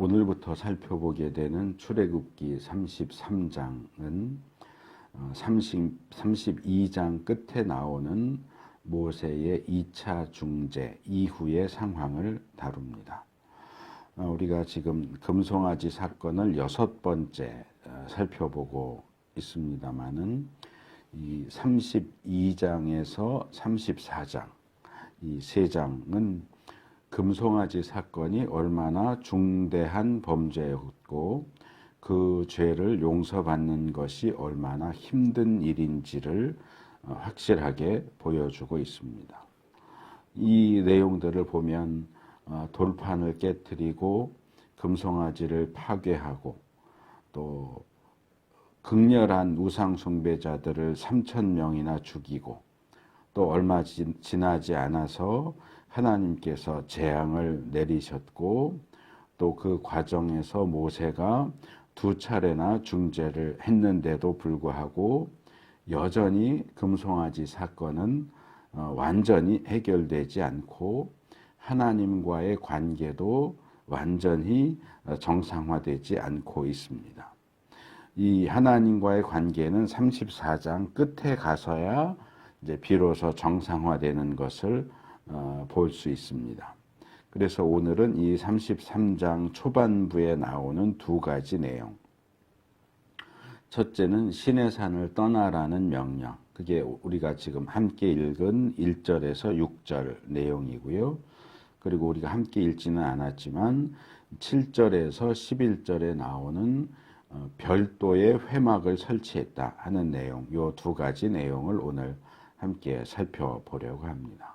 오늘부터 살펴보게 되는 출애굽기 33장은 32장 끝에 나오는 모세의 2차 중재 이후의 상황을 다룹니다. 우리가 지금 금송아지 사건을 6번째 살펴보고 있습니다마는 이 32장에서 34장 이 세 장은 금송아지 사건이 얼마나 중대한 범죄였고 그 죄를 용서받는 것이 얼마나 힘든 일인지를 확실하게 보여주고 있습니다. 이 내용들을 보면 돌판을 깨뜨리고 금송아지를 파괴하고 또 극렬한 우상 숭배자들을 3,000명이나 죽이고 또 얼마 지나지 않아서 하나님께서 재앙을 내리셨고 또 그 과정에서 모세가 2차례나 중재를 했는데도 불구하고 여전히 금송아지 사건은 완전히 해결되지 않고 하나님과의 관계도 완전히 정상화되지 않고 있습니다. 이 하나님과의 관계는 34장 끝에 가서야 이제 비로소 정상화되는 것을 볼 수 있습니다. 그래서 오늘은 이 33장 초반부에 나오는 두 가지 내용. 첫째는 시내산을 떠나라는 명령. 그게 우리가 지금 함께 읽은 1절에서 6절 내용이고요. 그리고 우리가 함께 읽지는 않았지만 7절에서 11절에 나오는 별도의 회막을 설치했다 하는 내용. 이 두 가지 내용을 오늘 함께 살펴보려고 합니다.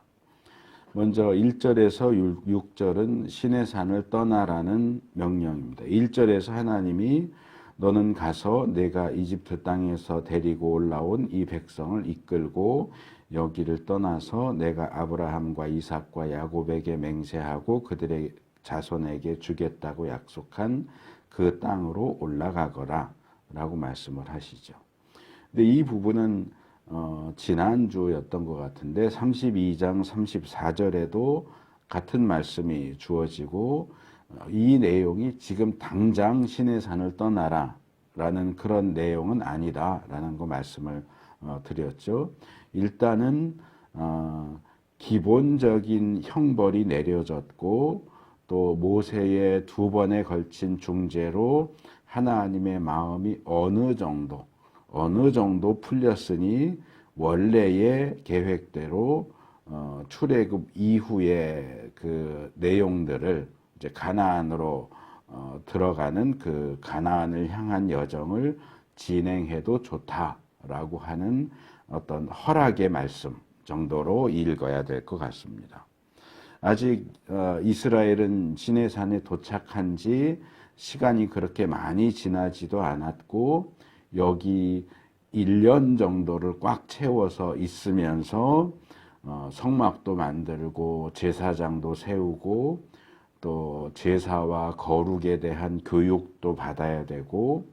먼저 1절에서 6절은 시내산을 떠나라는 명령입니다. 1절에서 하나님이 너는 가서 내가 이집트 땅에서 데리고 올라온 이 백성을 이끌고 여기를 떠나서 내가 아브라함과 이삭과 야곱에게 맹세하고 그들의 자손에게 주겠다고 약속한 그 땅으로 올라가거라 라고 말씀을 하시죠. 근데 이 부분은 지난주였던 것 같은데 32장 34절에도 같은 말씀이 주어지고 이 내용이 지금 당장 시내산을 떠나라 라는 그런 내용은 아니다 라는 거 말씀을 드렸죠. 일단은 기본적인 형벌이 내려졌고 또 모세의 2번에 걸친 중재로 하나님의 마음이 어느 정도 풀렸으니 원래의 계획대로 출애굽 이후의 그 내용들을 이제 가나안으로 들어가는 그 가나안을 향한 여정을 진행해도 좋다라고 하는 어떤 허락의 말씀 정도로 읽어야 될 것 같습니다. 아직 이스라엘은 시내산에 도착한 지 시간이 그렇게 많이 지나지도 않았고 여기 1년 정도를 꽉 채워서 있으면서 성막도 만들고 제사장도 세우고 또 제사와 거룩에 대한 교육도 받아야 되고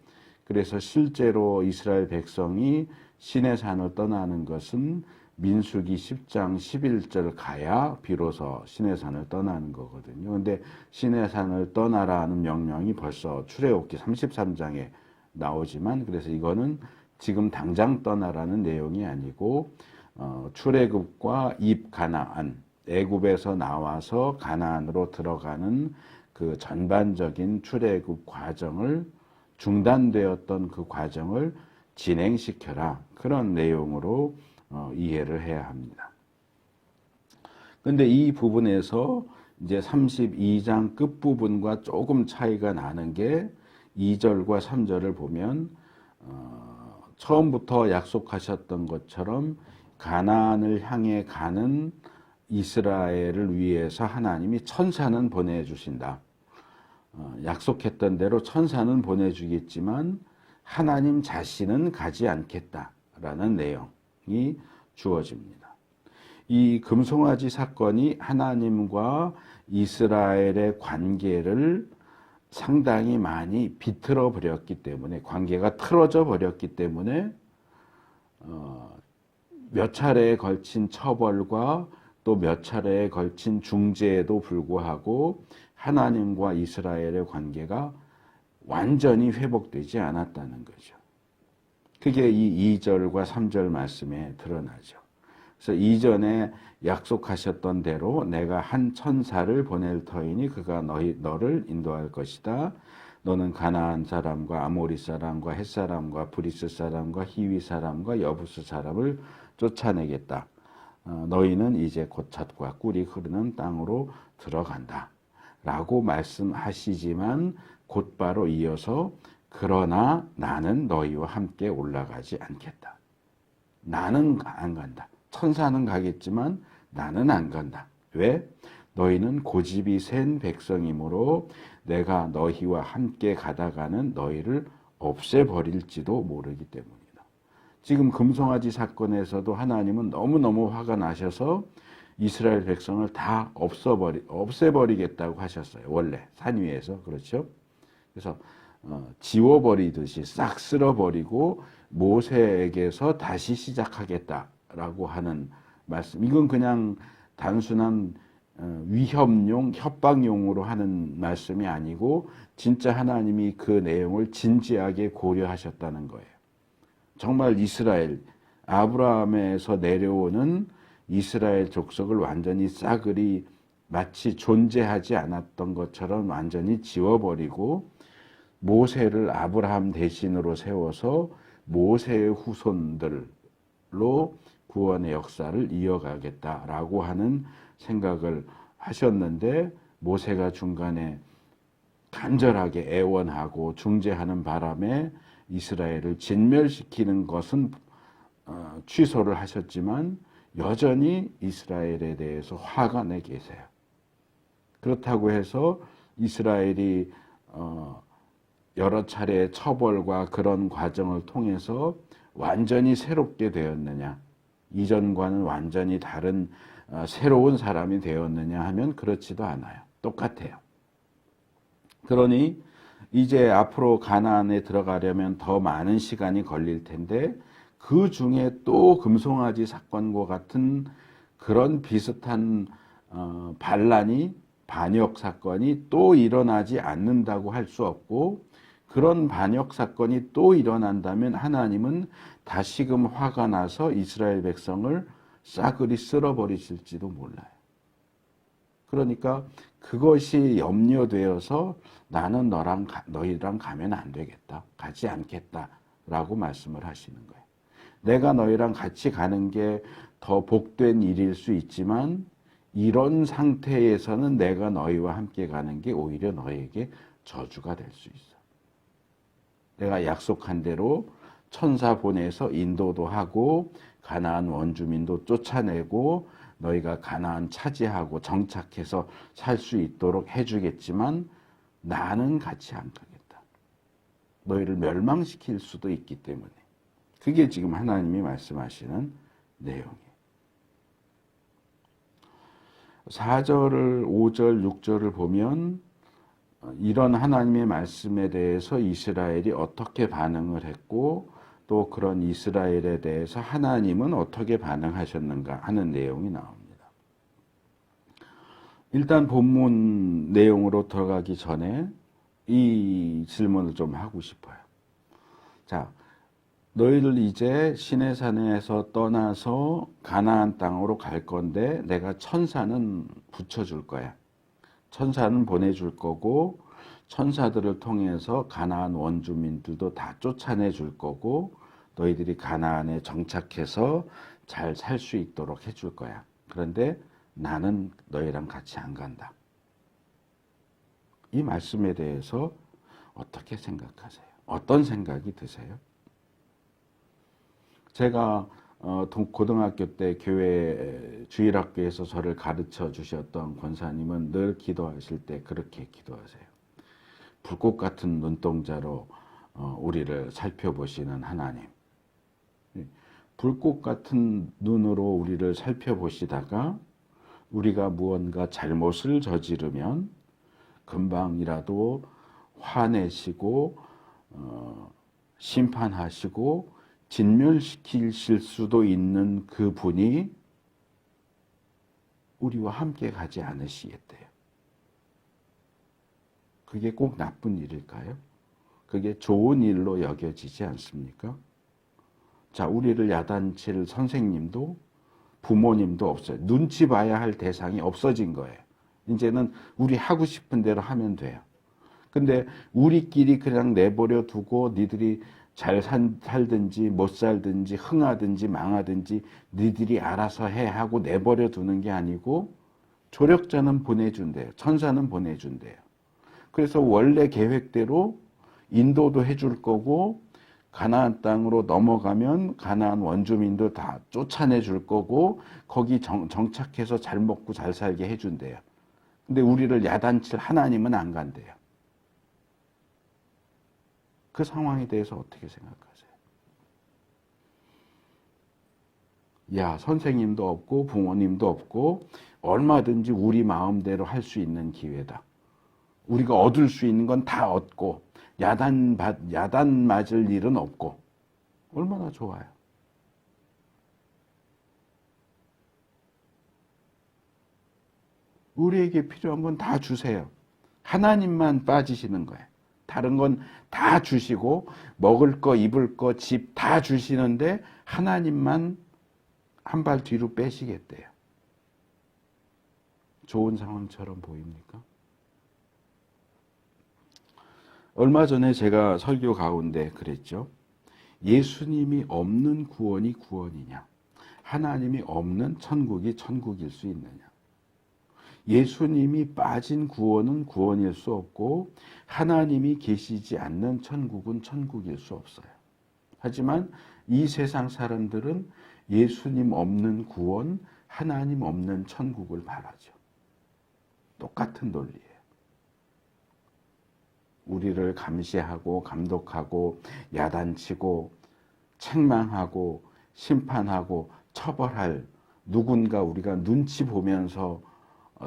그래서 실제로 이스라엘 백성이 시내산을 떠나는 것은 민수기 10장 11절 가야 비로소 시내산을 떠나는 거거든요. 근데 시내산을 떠나라는 명령이 벌써 출애굽기 33장에 나오지만 그래서 이거는 지금 당장 떠나라는 내용이 아니고 출애굽과 입가나안 애굽에서 나와서 가나안으로 들어가는 그 전반적인 출애굽 과정을 중단되었던 그 과정을 진행시켜라 그런 내용으로 이해를 해야 합니다. 그런데 이 부분에서 이제 32장 끝부분과 조금 차이가 나는 게 2절과 3절을 보면 처음부터 약속하셨던 것처럼 가나안을 향해 가는 이스라엘을 위해서 하나님이 천사는 보내주신다. 약속했던 대로 천사는 보내주겠지만 하나님 자신은 가지 않겠다라는 내용이 주어집니다. 이 금송아지 사건이 하나님과 이스라엘의 관계를 상당히 많이 비틀어 버렸기 때문에 관계가 틀어져 버렸기 때문에 몇 차례에 걸친 처벌과 또 또 몇 차례에 걸친 중재에도 불구하고 하나님과 이스라엘의 관계가 완전히 회복되지 않았다는 거죠. 그게 이 2절과 3절 말씀에 드러나죠. 그래서 이전에 약속하셨던 대로 내가 한 천사를 보낼 터이니 그가 너를 인도할 것이다. 너는 가나안 사람과 아모리 사람과 헷 사람과 브리스 사람과 히위 사람과 여부스 사람을 쫓아내겠다. 너희는 이제 곧 젖과 꿀이 흐르는 땅으로 들어간다. 라고 말씀하시지만 곧바로 이어서 그러나 나는 너희와 함께 올라가지 않겠다. 나는 안 간다. 천사는 가겠지만 나는 안 간다. 왜? 너희는 고집이 센 백성이므로 내가 너희와 함께 가다가는 너희를 없애버릴지도 모르기 때문이다. 지금 금송아지 사건에서도 하나님은 너무너무 화가 나셔서 이스라엘 백성을 다 없애버리겠다고 하셨어요. 원래 산 위에서. 그렇죠? 그래서 지워버리듯이 싹 쓸어버리고 모세에게서 다시 시작하겠다라고 하는 말씀. 이건 그냥 단순한 위협용, 협박용으로 하는 말씀이 아니고 진짜 하나님이 그 내용을 진지하게 고려하셨다는 거예요. 정말 이스라엘, 아브라함에서 내려오는 이스라엘 족속을 완전히 싸그리 마치 존재하지 않았던 것처럼 완전히 지워버리고 모세를 아브라함 대신으로 세워서 모세의 후손들로 구원의 역사를 이어가겠다라고 하는 생각을 하셨는데 모세가 중간에 간절하게 애원하고 중재하는 바람에 이스라엘을 진멸시키는 것은 취소를 하셨지만 여전히 이스라엘에 대해서 화가 내 계세요. 그렇다고 해서 이스라엘이 여러 차례의 처벌과 그런 과정을 통해서 완전히 새롭게 되었느냐, 이전과는 완전히 다른 새로운 사람이 되었느냐 하면 그렇지도 않아요. 똑같아요. 그러니 이제 앞으로 가나안에 들어가려면 더 많은 시간이 걸릴 텐데 그 중에 또 금송아지 사건과 같은 그런 비슷한 반란이 반역 사건이 또 일어나지 않는다고 할 수 없고 그런 반역 사건이 또 일어난다면 하나님은 다시금 화가 나서 이스라엘 백성을 싸그리 쓸어버리실지도 몰라요. 그러니까 그것이 염려되어서 나는 너희랑 가면 안 되겠다. 가지 않겠다라고 말씀을 하시는 거예요. 내가 너희랑 같이 가는 게 더 복된 일일 수 있지만 이런 상태에서는 내가 너희와 함께 가는 게 오히려 너에게 저주가 될 수 있어. 내가 약속한 대로 천사 보내서 인도도 하고 가나안 원주민도 쫓아내고 너희가 가나안 차지하고 정착해서 살 수 있도록 해주겠지만 나는 같이 안 가겠다. 너희를 멸망시킬 수도 있기 때문에. 그게 지금 하나님이 말씀하시는 내용이에요. 4절, 5절, 6절을 보면 이런 하나님의 말씀에 대해서 이스라엘이 어떻게 반응을 했고 또 그런 이스라엘에 대해서 하나님은 어떻게 반응하셨는가 하는 내용이 나옵니다. 일단 본문 내용으로 들어가기 전에 이 질문을 좀 하고 싶어요. 자, 너희들 이제 시내산에서 떠나서 가나안 땅으로 갈 건데 내가 천사는 붙여줄 거야. 천사는 보내줄 거고 천사들을 통해서 가나안 원주민들도 다 쫓아내 줄 거고 너희들이 가나안에 정착해서 잘 살 수 있도록 해줄 거야. 그런데 나는 너희랑 같이 안 간다. 이 말씀에 대해서 어떻게 생각하세요? 어떤 생각이 드세요? 제가 고등학교 때 교회 주일학교에서 저를 가르쳐 주셨던 권사님은 늘 기도하실 때 그렇게 기도하세요. 불꽃 같은 눈동자로 우리를 살펴보시는 하나님. 불꽃 같은 눈으로 우리를 살펴보시다가 우리가 무언가 잘못을 저지르면 금방이라도 화내시고 심판하시고 진멸시키실 수도 있는 그 분이 우리와 함께 가지 않으시겠대요. 그게 꼭 나쁜 일일까요? 그게 좋은 일로 여겨지지 않습니까? 자, 우리를 야단칠 선생님도 부모님도 없어요. 눈치 봐야 할 대상이 없어진 거예요. 이제는 우리 하고 싶은 대로 하면 돼요. 근데 우리끼리 그냥 내버려 두고 니들이 잘 살든지 못 살든지 흥하든지 망하든지 니들이 알아서 해 하고 내버려 두는 게 아니고 조력자는 보내준대요. 천사는 보내준대요. 그래서 원래 계획대로 인도도 해줄 거고 가나안 땅으로 넘어가면 가나안 원주민도 다 쫓아내 줄 거고 거기 정착해서 잘 먹고 잘 살게 해준대요. 근데 우리를 야단칠 하나님은 안 간대요. 그 상황에 대해서 어떻게 생각하세요? 야, 선생님도 없고 부모님도 없고 얼마든지 우리 마음대로 할 수 있는 기회다. 우리가 얻을 수 있는 건 다 얻고 야단 맞을 일은 없고 얼마나 좋아요. 우리에게 필요한 건 다 주세요. 하나님만 빠지시는 거예요. 다른 건 다 주시고 먹을 거 입을 거 집 다 주시는데 하나님만 한 발 뒤로 빼시겠대요. 좋은 상황처럼 보입니까? 얼마 전에 제가 설교 가운데 그랬죠. 예수님이 없는 구원이 구원이냐? 하나님이 없는 천국이 천국일 수 있느냐? 예수님이 빠진 구원은 구원일 수 없고 하나님이 계시지 않는 천국은 천국일 수 없어요. 하지만 이 세상 사람들은 예수님 없는 구원, 하나님 없는 천국을 바라죠. 똑같은 논리예요. 우리를 감시하고 감독하고 야단치고 책망하고 심판하고 처벌할 누군가 우리가 눈치 보면서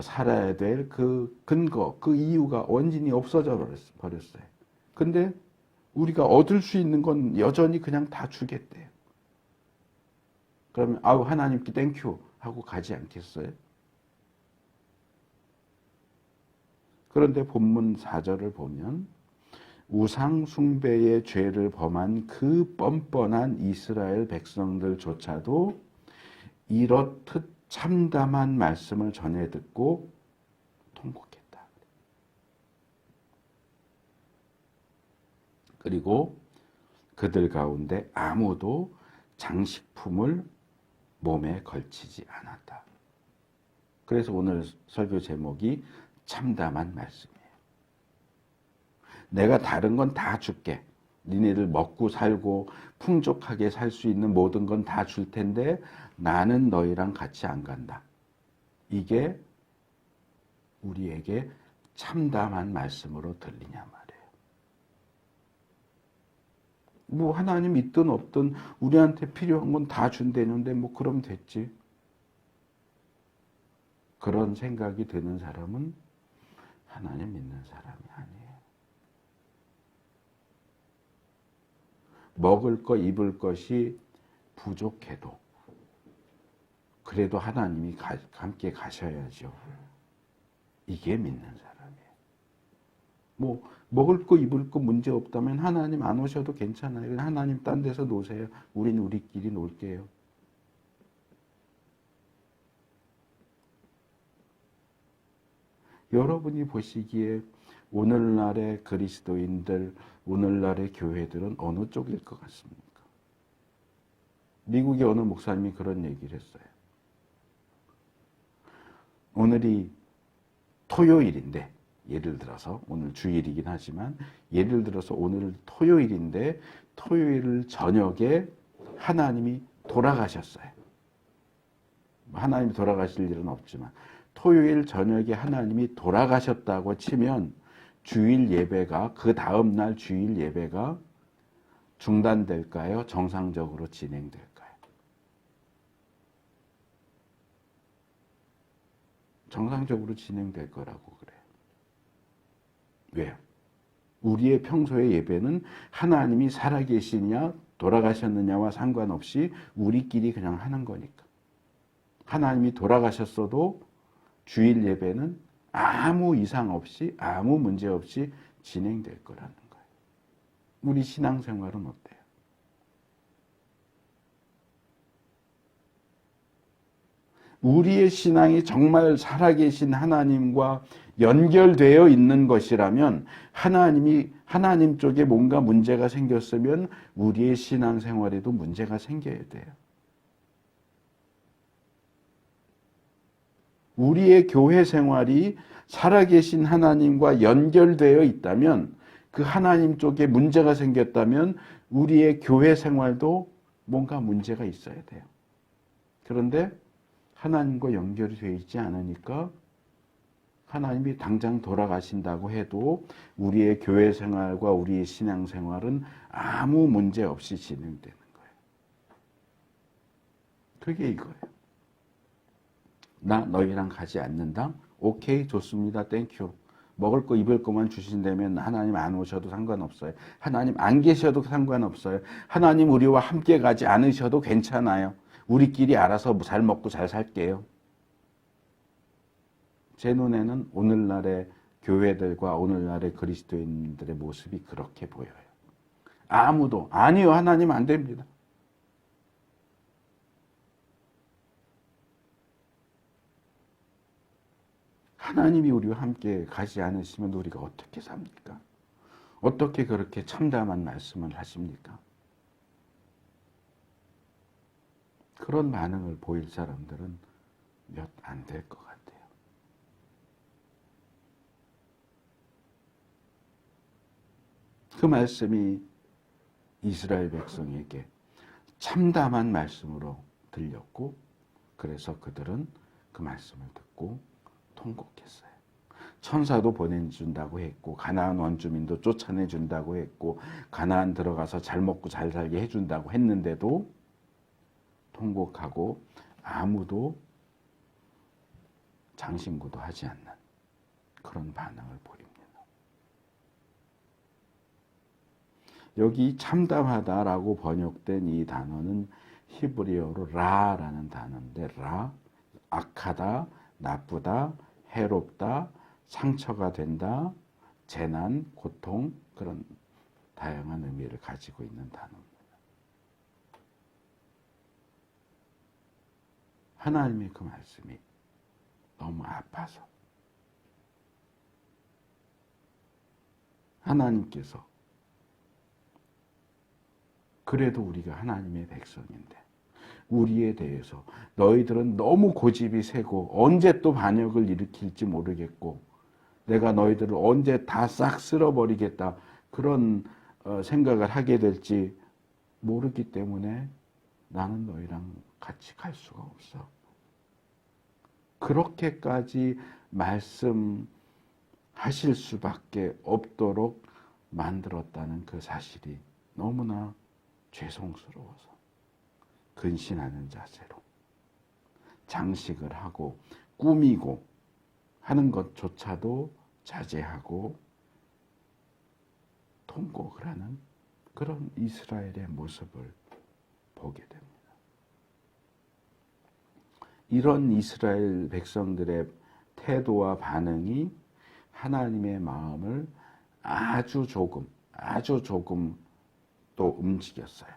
살아야 될 그 근거, 그 이유가 원인이 없어져 버렸어요. 근데 우리가 얻을 수 있는 건 여전히 그냥 다 주겠대요. 그러면 아우 하나님께 땡큐 하고 가지 않겠어요? 그런데 본문 4절을 보면 우상 숭배의 죄를 범한 그 뻔뻔한 이스라엘 백성들조차도 이렇듯 참담한 말씀을 전해 듣고 통곡했다. 그리고 그들 가운데 아무도 장식품을 몸에 걸치지 않았다. 그래서 오늘 설교 제목이 참담한 말씀이에요. 내가 다른 건 다 줄게. 니네들 먹고 살고 풍족하게 살 수 있는 모든 건 다 줄 텐데 나는 너희랑 같이 안 간다. 이게 우리에게 참담한 말씀으로 들리냐 말이에요. 뭐 하나님 있든 없든 우리한테 필요한 건 다 준다는데 뭐 그럼 됐지. 그런 생각이 드는 사람은 하나님 믿는 사람이 아니에요. 먹을 거 입을 것이 부족해도 그래도 하나님이 함께 가셔야죠. 이게 믿는 사람이에요. 뭐 먹을 거 입을 거 문제 없다면 하나님 안 오셔도 괜찮아요. 하나님 딴 데서 노세요. 우린 우리끼리 놀게요. 여러분이 보시기에 오늘날의 그리스도인들, 오늘날의 교회들은 어느 쪽일 것 같습니까? 미국의 어느 목사님이 그런 얘기를 했어요. 오늘이 토요일인데, 예를 들어서 오늘 주일이긴 하지만 예를 들어서 오늘 토요일인데 토요일 저녁에 하나님이 돌아가셨어요. 하나님이 돌아가실 일은 없지만 토요일 저녁에 하나님이 돌아가셨다고 치면 주일 예배가 그 다음날 주일 예배가 중단될까요? 정상적으로 진행될까요? 정상적으로 진행될 거라고 그래요. 왜요? 우리의 평소의 예배는 하나님이 살아계시냐 돌아가셨느냐와 상관없이 우리끼리 그냥 하는 거니까. 하나님이 돌아가셨어도 주일 예배는 아무 이상 없이 아무 문제 없이 진행될 거라는 거예요. 우리 신앙생활은 어때요? 우리의 신앙이 정말 살아계신 하나님과 연결되어 있는 것이라면 하나님 쪽에 뭔가 문제가 생겼으면 우리의 신앙생활에도 문제가 생겨야 돼요. 우리의 교회 생활이 살아계신 하나님과 연결되어 있다면 그 하나님 쪽에 문제가 생겼다면 우리의 교회 생활도 뭔가 문제가 있어야 돼요. 그런데 하나님과 연결이 되어 있지 않으니까 하나님이 당장 돌아가신다고 해도 우리의 교회 생활과 우리의 신앙 생활은 아무 문제 없이 진행되는 거예요. 그게 이거예요. 나 너희랑 가지 않는다? 오케이, 좋습니다. 땡큐. 먹을 거 입을 거만 주신다면 하나님 안 오셔도 상관없어요. 하나님 안 계셔도 상관없어요. 하나님 우리와 함께 가지 않으셔도 괜찮아요. 우리끼리 알아서 잘 먹고 잘 살게요. 제 눈에는 오늘날의 교회들과 오늘날의 그리스도인들의 모습이 그렇게 보여요. 아무도 아니요, 하나님 안 됩니다. 하나님이 우리와 함께 가지 않으시면 우리가 어떻게 삽니까? 어떻게 그렇게 참담한 말씀을 하십니까? 그런 반응을 보일 사람들은 몇 안 될 것 같아요. 그 말씀이 이스라엘 백성에게 참담한 말씀으로 들렸고, 그래서 그들은 그 말씀을 듣고 통곡했어요. 천사도 보내준다고 했고, 가나안 원주민도 쫓아내준다고 했고, 가나안 들어가서 잘 먹고 잘 살게 해준다고 했는데도 통곡하고 아무도 장신구도 하지 않는 그런 반응을 보입니다. 여기 참담하다라고 번역된 이 단어는 히브리어로 라라는 단어인데, 라, 악하다, 나쁘다, 해롭다, 상처가 된다, 재난, 고통, 그런 다양한 의미를 가지고 있는 단어입니다. 하나님의 그 말씀이 너무 아파서 하나님께서 그래도 우리가 하나님의 백성인데 우리에 대해서 너희들은 너무 고집이 세고 언제 또 반역을 일으킬지 모르겠고 내가 너희들을 언제 다 싹 쓸어버리겠다 그런 생각을 하게 될지 모르기 때문에 나는 너희랑 같이 갈 수가 없어. 그렇게까지 말씀하실 수밖에 없도록 만들었다는 그 사실이 너무나 죄송스러워서 근신하는 자세로 장식을 하고 꾸미고 하는 것조차도 자제하고 통곡을 하는 그런 이스라엘의 모습을 보게 됩니다. 이런 이스라엘 백성들의 태도와 반응이 하나님의 마음을 아주 조금 또 움직였어요.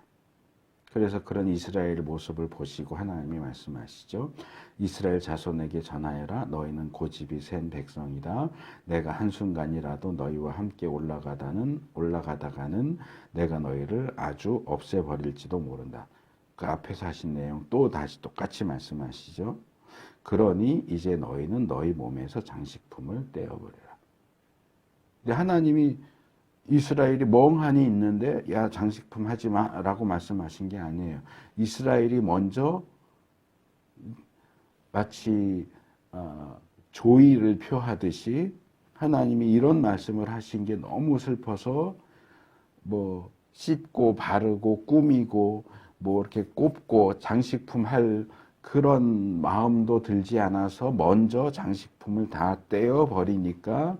그래서 그런 이스라엘의 모습을 보시고 하나님이 말씀하시죠. 이스라엘 자손에게 전하여라. 너희는 고집이 센 백성이다. 내가 한순간이라도 너희와 함께 올라가다가는 내가 너희를 아주 없애버릴지도 모른다. 그 앞에서 하신 내용 또 다시 똑같이 말씀하시죠. 그러니 이제 너희는 너희 몸에서 장식품을 떼어버려라. 근데 하나님이 이스라엘이 멍하니 있는데 야 장식품 하지 마라고 말씀하신 게 아니에요. 이스라엘이 먼저 마치 조의를 표하듯이 하나님이 이런 말씀을 하신 게 너무 슬퍼서 뭐 씻고 바르고 꾸미고 뭐 이렇게 꼽고 장식품 할 그런 마음도 들지 않아서 먼저 장식품을 다 떼어 버리니까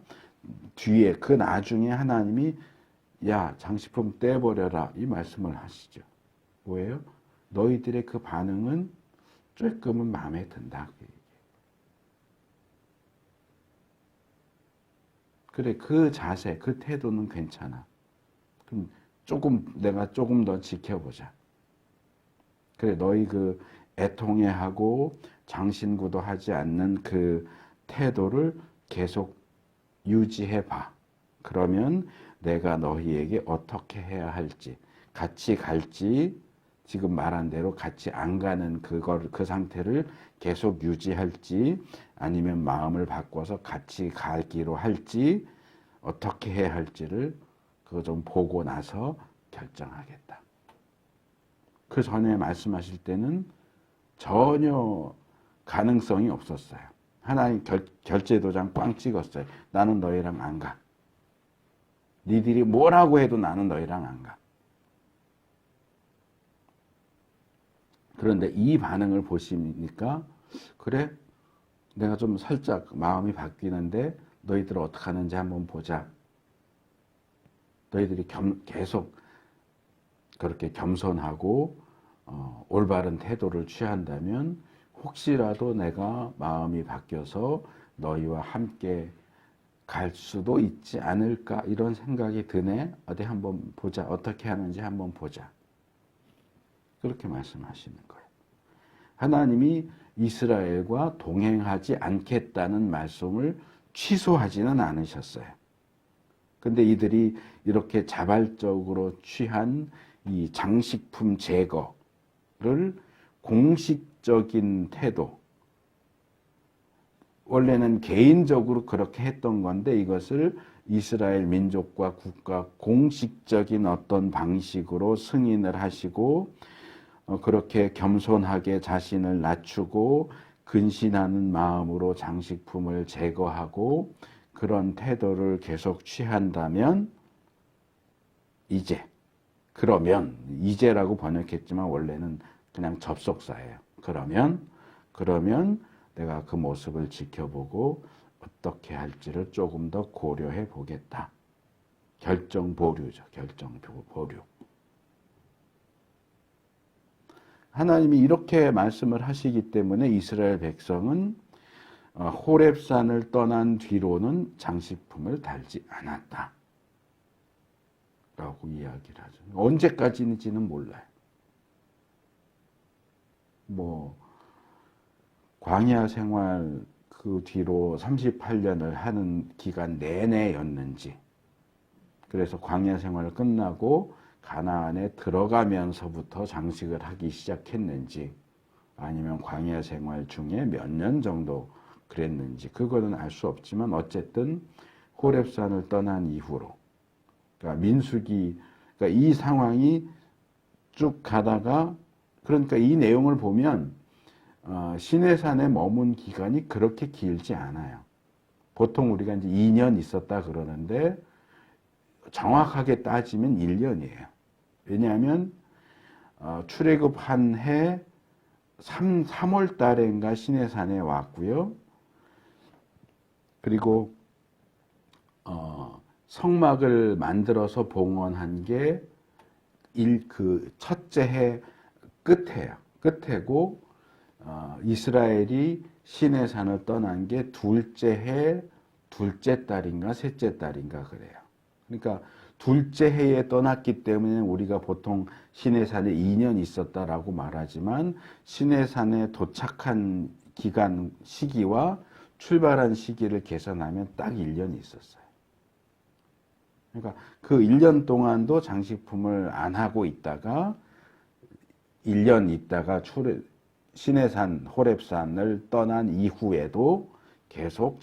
뒤에 그 나중에 하나님이 야 장식품 떼버려라 이 말씀을 하시죠. 뭐예요? 너희들의 그 반응은 조금은 마음에 든다. 그래, 그 자세, 그 태도는 괜찮아. 그럼 내가 조금 더 지켜보자. 그래, 너희 그 애통해하고 장신구도하지 않는 그 태도를 계속 유지해봐. 그러면 내가 너희에게 어떻게 해야 할지, 같이 갈지, 지금 말한 대로 같이 안 가는 그 상태를 계속 유지할지, 아니면 마음을 바꿔서 같이 가기로 할지, 어떻게 해야 할지를 그거 좀 보고 나서 결정하겠다. 그 전에 말씀하실 때는 전혀 가능성이 없었어요. 하나님 결제도장 꽝 찍었어요. 나는 너희랑 안 가. 니들이 뭐라고 해도 나는 너희랑 안 가. 그런데 이 반응을 보시니까 그래? 내가 좀 살짝 마음이 바뀌는데 너희들 어떻게 하는지 한번 보자. 너희들이 계속 그렇게 겸손하고 올바른 태도를 취한다면 혹시라도 내가 마음이 바뀌어서 너희와 함께 갈 수도 있지 않을까 이런 생각이 드네. 어디 한번 보자. 어떻게 하는지 한번 보자. 그렇게 말씀하시는 거예요. 하나님이 이스라엘과 동행하지 않겠다는 말씀을 취소하지는 않으셨어요. 근데 이들이 이렇게 자발적으로 취한 이 장식품 제거를 공식적인 태도, 원래는 개인적으로 그렇게 했던 건데 이것을 이스라엘 민족과 국가 공식적인 어떤 방식으로 승인을 하시고 그렇게 겸손하게 자신을 낮추고 근신하는 마음으로 장식품을 제거하고 그런 태도를 계속 취한다면 그러면 이제라고 번역했지만 원래는 그냥 접속사예요. 그러면 내가 그 모습을 지켜보고 어떻게 할지를 조금 더 고려해 보겠다. 결정 보류죠. 결정 보류. 하나님이 이렇게 말씀을 하시기 때문에 이스라엘 백성은 호렙산을 떠난 뒤로는 장식품을 달지 않았다. 라고 이야기를 하죠. 언제까지인지는 몰라요. 광야 생활 그 뒤로 38년을 하는 기간 내내였는지, 그래서 광야 생활을 끝나고 가나안에 들어가면서부터 장식을 하기 시작했는지, 아니면 광야 생활 중에 몇 년 정도 그랬는지 그거는 알 수 없지만 어쨌든 호렙산을 떠난 이후로, 그러니까 민수기, 그러니까 이 상황이 쭉 가다가, 그러니까 이 내용을 보면 시내산에 머문 기간이 그렇게 길지 않아요. 보통 우리가 이제 2년 있었다 그러는데 정확하게 따지면 1년이에요. 왜냐하면 출애굽한 해 3월 달인가 시내산에 왔고요. 그리고 성막을 만들어서 봉헌한 게 그 첫째 해 끝에고 이스라엘이 시내산을 떠난 게 둘째 해 둘째 달인가 셋째 달인가 그래요. 그러니까 둘째 해에 떠났기 때문에 우리가 보통 시내산에 2년 있었다라고 말하지만 시내산에 도착한 기간 시기와 출발한 시기를 계산하면 딱 1년이 있었어요. 그러니까 그 1년 동안도 장식품을 안 하고 있다가 1년 있다가 시내산 호렙산을 떠난 이후에도 계속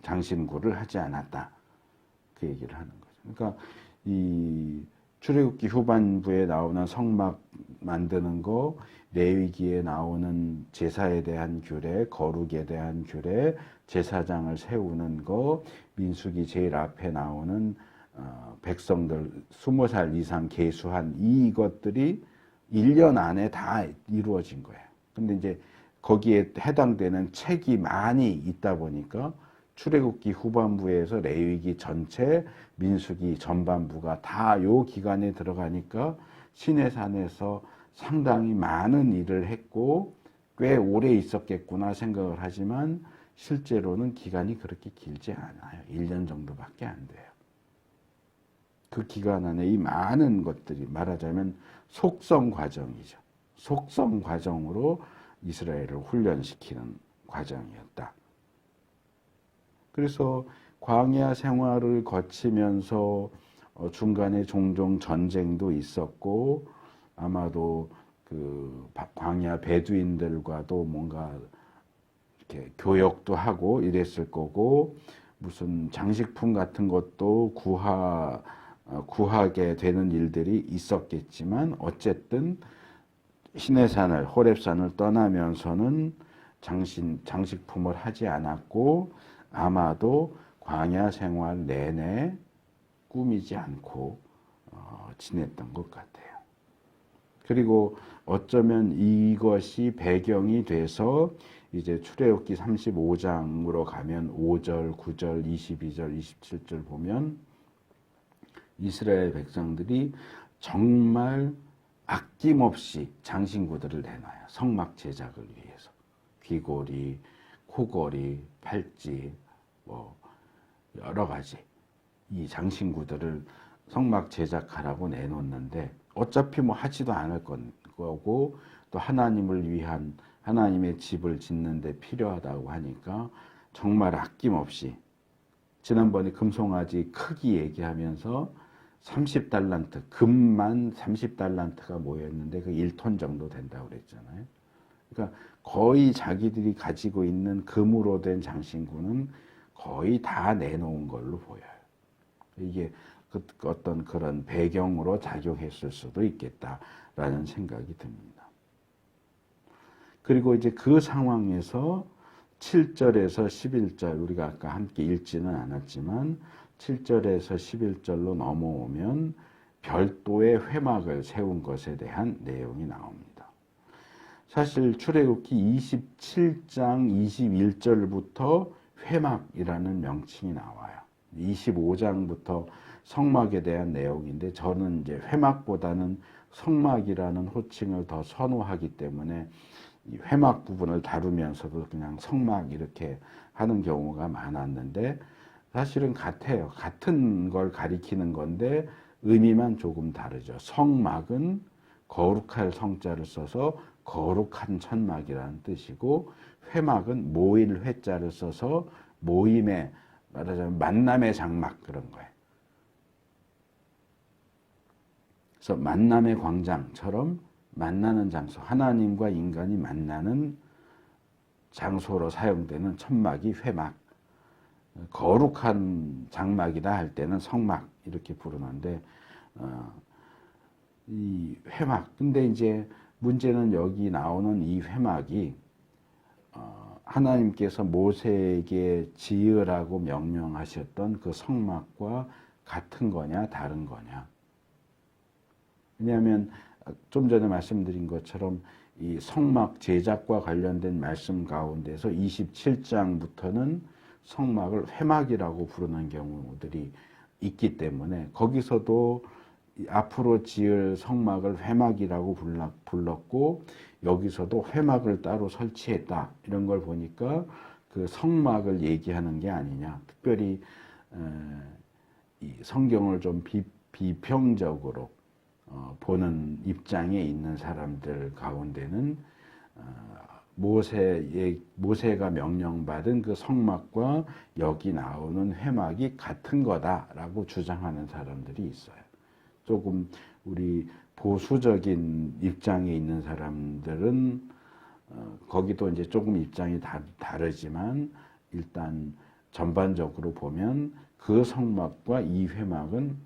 장신구를 하지 않았다. 그 얘기를 하는 거죠. 그러니까 이 출애굽기 후반부에 나오는 성막 만드는 거, 레위기에 나오는 제사에 대한 규례, 거룩에 대한 규례, 제사장을 세우는 거, 민수기 제일 앞에 나오는 백성들 20살 이상 계수한 이것들이 1년 안에 다 이루어진 거예요. 근데 이제 거기에 해당되는 책이 많이 있다 보니까 출애굽기 후반부에서 레위기 전체, 민수기 전반부가 다 요 기간에 들어가니까 시내산에서 상당히 많은 일을 했고 꽤 오래 있었겠구나 생각을 하지만 실제로는 기간이 그렇게 길지 않아요. 1년 정도밖에 안 돼요. 그 기간 안에 이 많은 것들이 말하자면 속성 과정이죠. 속성 과정으로 이스라엘을 훈련시키는 과정이었다. 그래서 광야 생활을 거치면서 중간에 종종 전쟁도 있었고 아마도 그 광야 베두인들과도 뭔가 이렇게 교역도 하고 이랬을 거고 무슨 장식품 같은 것도 구하게 되는 일들이 있었겠지만 어쨌든 시내산을 호렙산을 떠나면서는 장식품을 하지 않았고 아마도 광야 생활 내내 꾸미지 않고 지냈던 것 같아요. 그리고 어쩌면 이것이 배경이 돼서 이제 출애굽기 35장으로 가면 5절, 9절, 22절, 27절 보면 이스라엘 백성들이 정말 아낌없이 장신구들을 내놔요. 성막 제작을 위해서. 귀걸이, 코걸이, 팔찌, 뭐 여러 가지 이 장신구들을 성막 제작하라고 내놓는데 어차피 뭐 하지도 않을 거고 또 하나님을 위한 하나님의 집을 짓는 데 필요하다고 하니까 정말 아낌없이 지난번에 금송아지 크기 얘기하면서 30달란트, 금만 30달란트가 모였는데 그 1톤 정도 된다고 그랬잖아요. 그러니까 거의 자기들이 가지고 있는 금으로 된 장신구는 거의 다 내놓은 걸로 보여요. 이게 어떤 그런 배경으로 작용했을 수도 있겠다라는 생각이 듭니다. 그리고 이제 그 상황에서 7절에서 11절 우리가 아까 함께 읽지는 않았지만 7절에서 11절로 넘어오면 별도의 회막을 세운 것에 대한 내용이 나옵니다. 사실 출애굽기 27장 21절부터 회막이라는 명칭이 나와요. 25장부터 성막에 대한 내용인데 저는 이제 회막보다는 성막이라는 호칭을 더 선호하기 때문에 이 회막 부분을 다루면서도 그냥 성막 이렇게 하는 경우가 많았는데 사실은 같아요. 같은 걸 가리키는 건데 의미만 조금 다르죠. 성막은 거룩할 성자를 써서 거룩한 천막이라는 뜻이고 회막은 모일 회자를 써서 모임의 말하자면 만남의 장막 그런 거예요. 그래서 만남의 광장처럼 만나는 장소, 하나님과 인간이 만나는 장소로 사용되는 천막이 회막, 거룩한 장막이다 할 때는 성막 이렇게 부르는데 이 회막. 근데 이제 문제는 여기 나오는 이 회막이 하나님께서 모세에게 지으라고 명령하셨던 그 성막과 같은 거냐 다른 거냐. 왜냐하면 좀 전에 말씀드린 것처럼 이 성막 제작과 관련된 말씀 가운데서 27장부터는 성막을 회막이라고 부르는 경우들이 있기 때문에 거기서도 앞으로 지을 성막을 회막이라고 불렀고 여기서도 회막을 따로 설치했다 이런 걸 보니까 그 성막을 얘기하는 게 아니냐. 특별히 이 성경을 좀 비평적으로 보는 입장에 있는 사람들 가운데는 모세가 명령받은 그 성막과 여기 나오는 회막이 같은 거다라고 주장하는 사람들이 있어요. 조금 우리 보수적인 입장에 있는 사람들은 거기도 이제 조금 입장이 다르지만 일단 전반적으로 보면 그 성막과 이 회막은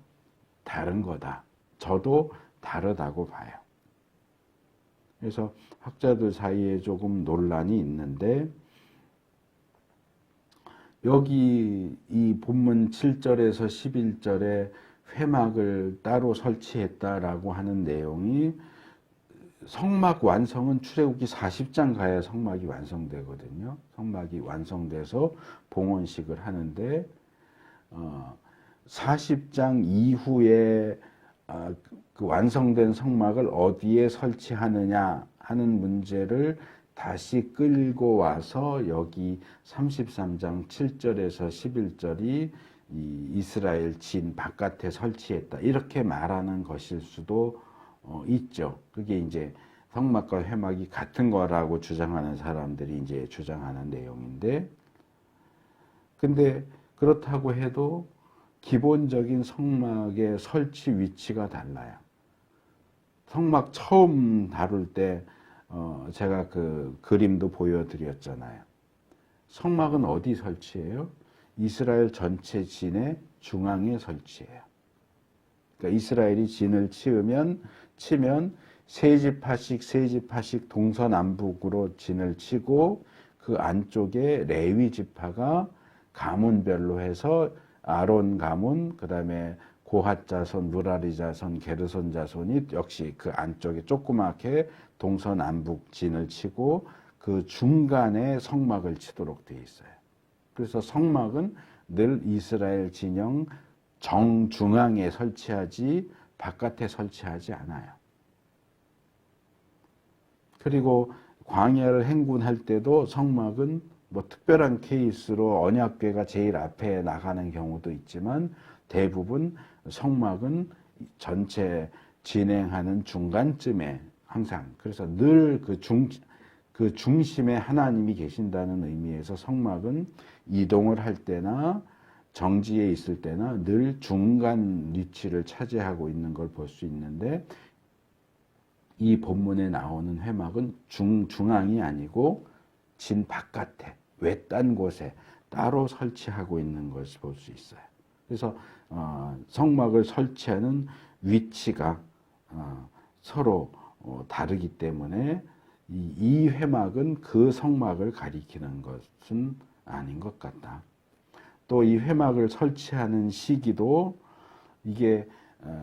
다른 거다. 저도 다르다고 봐요. 그래서 학자들 사이에 조금 논란이 있는데 여기 이 본문 7절에서 11절에 회막을 따로 설치했다라고 하는 내용이 성막 완성은 출애굽기 40장 가야 성막이 완성되거든요. 성막이 완성돼서 봉헌식을 하는데 40장 이후에 그 완성된 성막을 어디에 설치하느냐 하는 문제를 다시 끌고 와서 여기 33장 7절에서 11절이 이 이스라엘 진 바깥에 설치했다. 이렇게 말하는 것일 수도 있죠. 그게 이제 성막과 회막이 같은 거라고 주장하는 사람들이 이제 주장하는 내용인데, 근데 그렇다고 해도 기본적인 성막의 설치 위치가 달라요. 성막 처음 다룰 때 제가 그 그림도 보여드렸잖아요. 성막은 어디 설치해요? 이스라엘 전체 진의 중앙에 설치해요. 그러니까 이스라엘이 진을 치면 세 지파씩 동서남북으로 진을 치고 그 안쪽에 레위 지파가 가문별로 해서 아론 가문, 그 다음에 고핫 자손, 무라리 자손, 게르손 자손이 역시 그 안쪽에 조그맣게 동서남북 진을 치고 그 중간에 성막을 치도록 되어 있어요. 그래서 성막은 늘 이스라엘 진영 정중앙에 설치하지 바깥에 설치하지 않아요. 그리고 광야를 행군할 때도 성막은 뭐 특별한 케이스로 언약궤가 제일 앞에 나가는 경우도 있지만 대부분 성막은 전체 진행하는 중간쯤에 항상, 그래서 늘 그 중심에 하나님이 계신다는 의미에서 성막은 이동을 할 때나 정지에 있을 때나 늘 중간 위치를 차지하고 있는 걸 볼 수 있는데, 이 본문에 나오는 회막은 중앙이 아니고 진 바깥에 외딴 곳에 따로 설치하고 있는 것을 볼 수 있어요. 그래서 성막을 설치하는 위치가 서로 다르기 때문에 이 회막은 그 성막을 가리키는 것은 아닌 것 같다. 또 이 회막을 설치하는 시기도 이게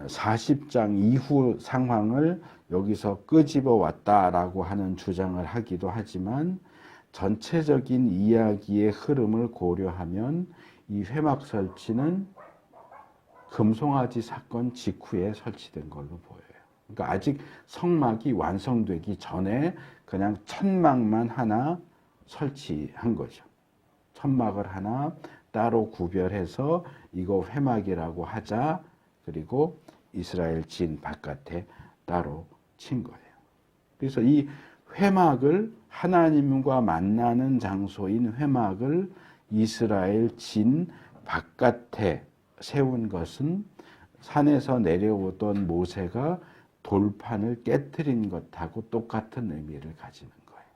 40장 이후 상황을 여기서 끄집어 왔다라고 하는 주장을 하기도 하지만, 전체적인 이야기의 흐름을 고려하면 이 회막 설치는 금송아지 사건 직후에 설치된 걸로 보여요. 그러니까 아직 성막이 완성되기 전에 그냥 천막만 하나 설치한 거죠. 천막을 하나 따로 구별해서 이거 회막이라고 하자. 그리고 이스라엘 진 바깥에 따로 친 거예요. 그래서 이 회막을, 하나님과 만나는 장소인 회막을 이스라엘 진 바깥에 세운 것은 산에서 내려오던 모세가 돌판을 깨트린 것하고 똑같은 의미를 가지는 거예요.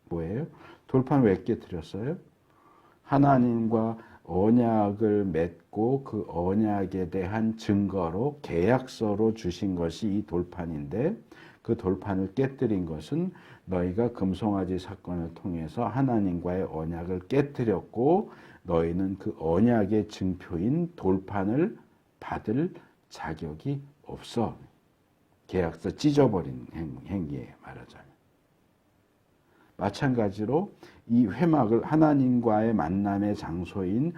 뭐예요? 돌판 왜 깨트렸어요? 하나님과 언약을 맺고 그 언약에 대한 증거로 계약서로 주신 것이 이 돌판인데, 그 돌판을 깨뜨린 것은 너희가 금송아지 사건을 통해서 하나님과의 언약을 깨뜨렸고 너희는 그 언약의 증표인 돌판을 받을 자격이 없어. 계약서 찢어버린 행위에 말하자면. 마찬가지로 이 회막을, 하나님과의 만남의 장소인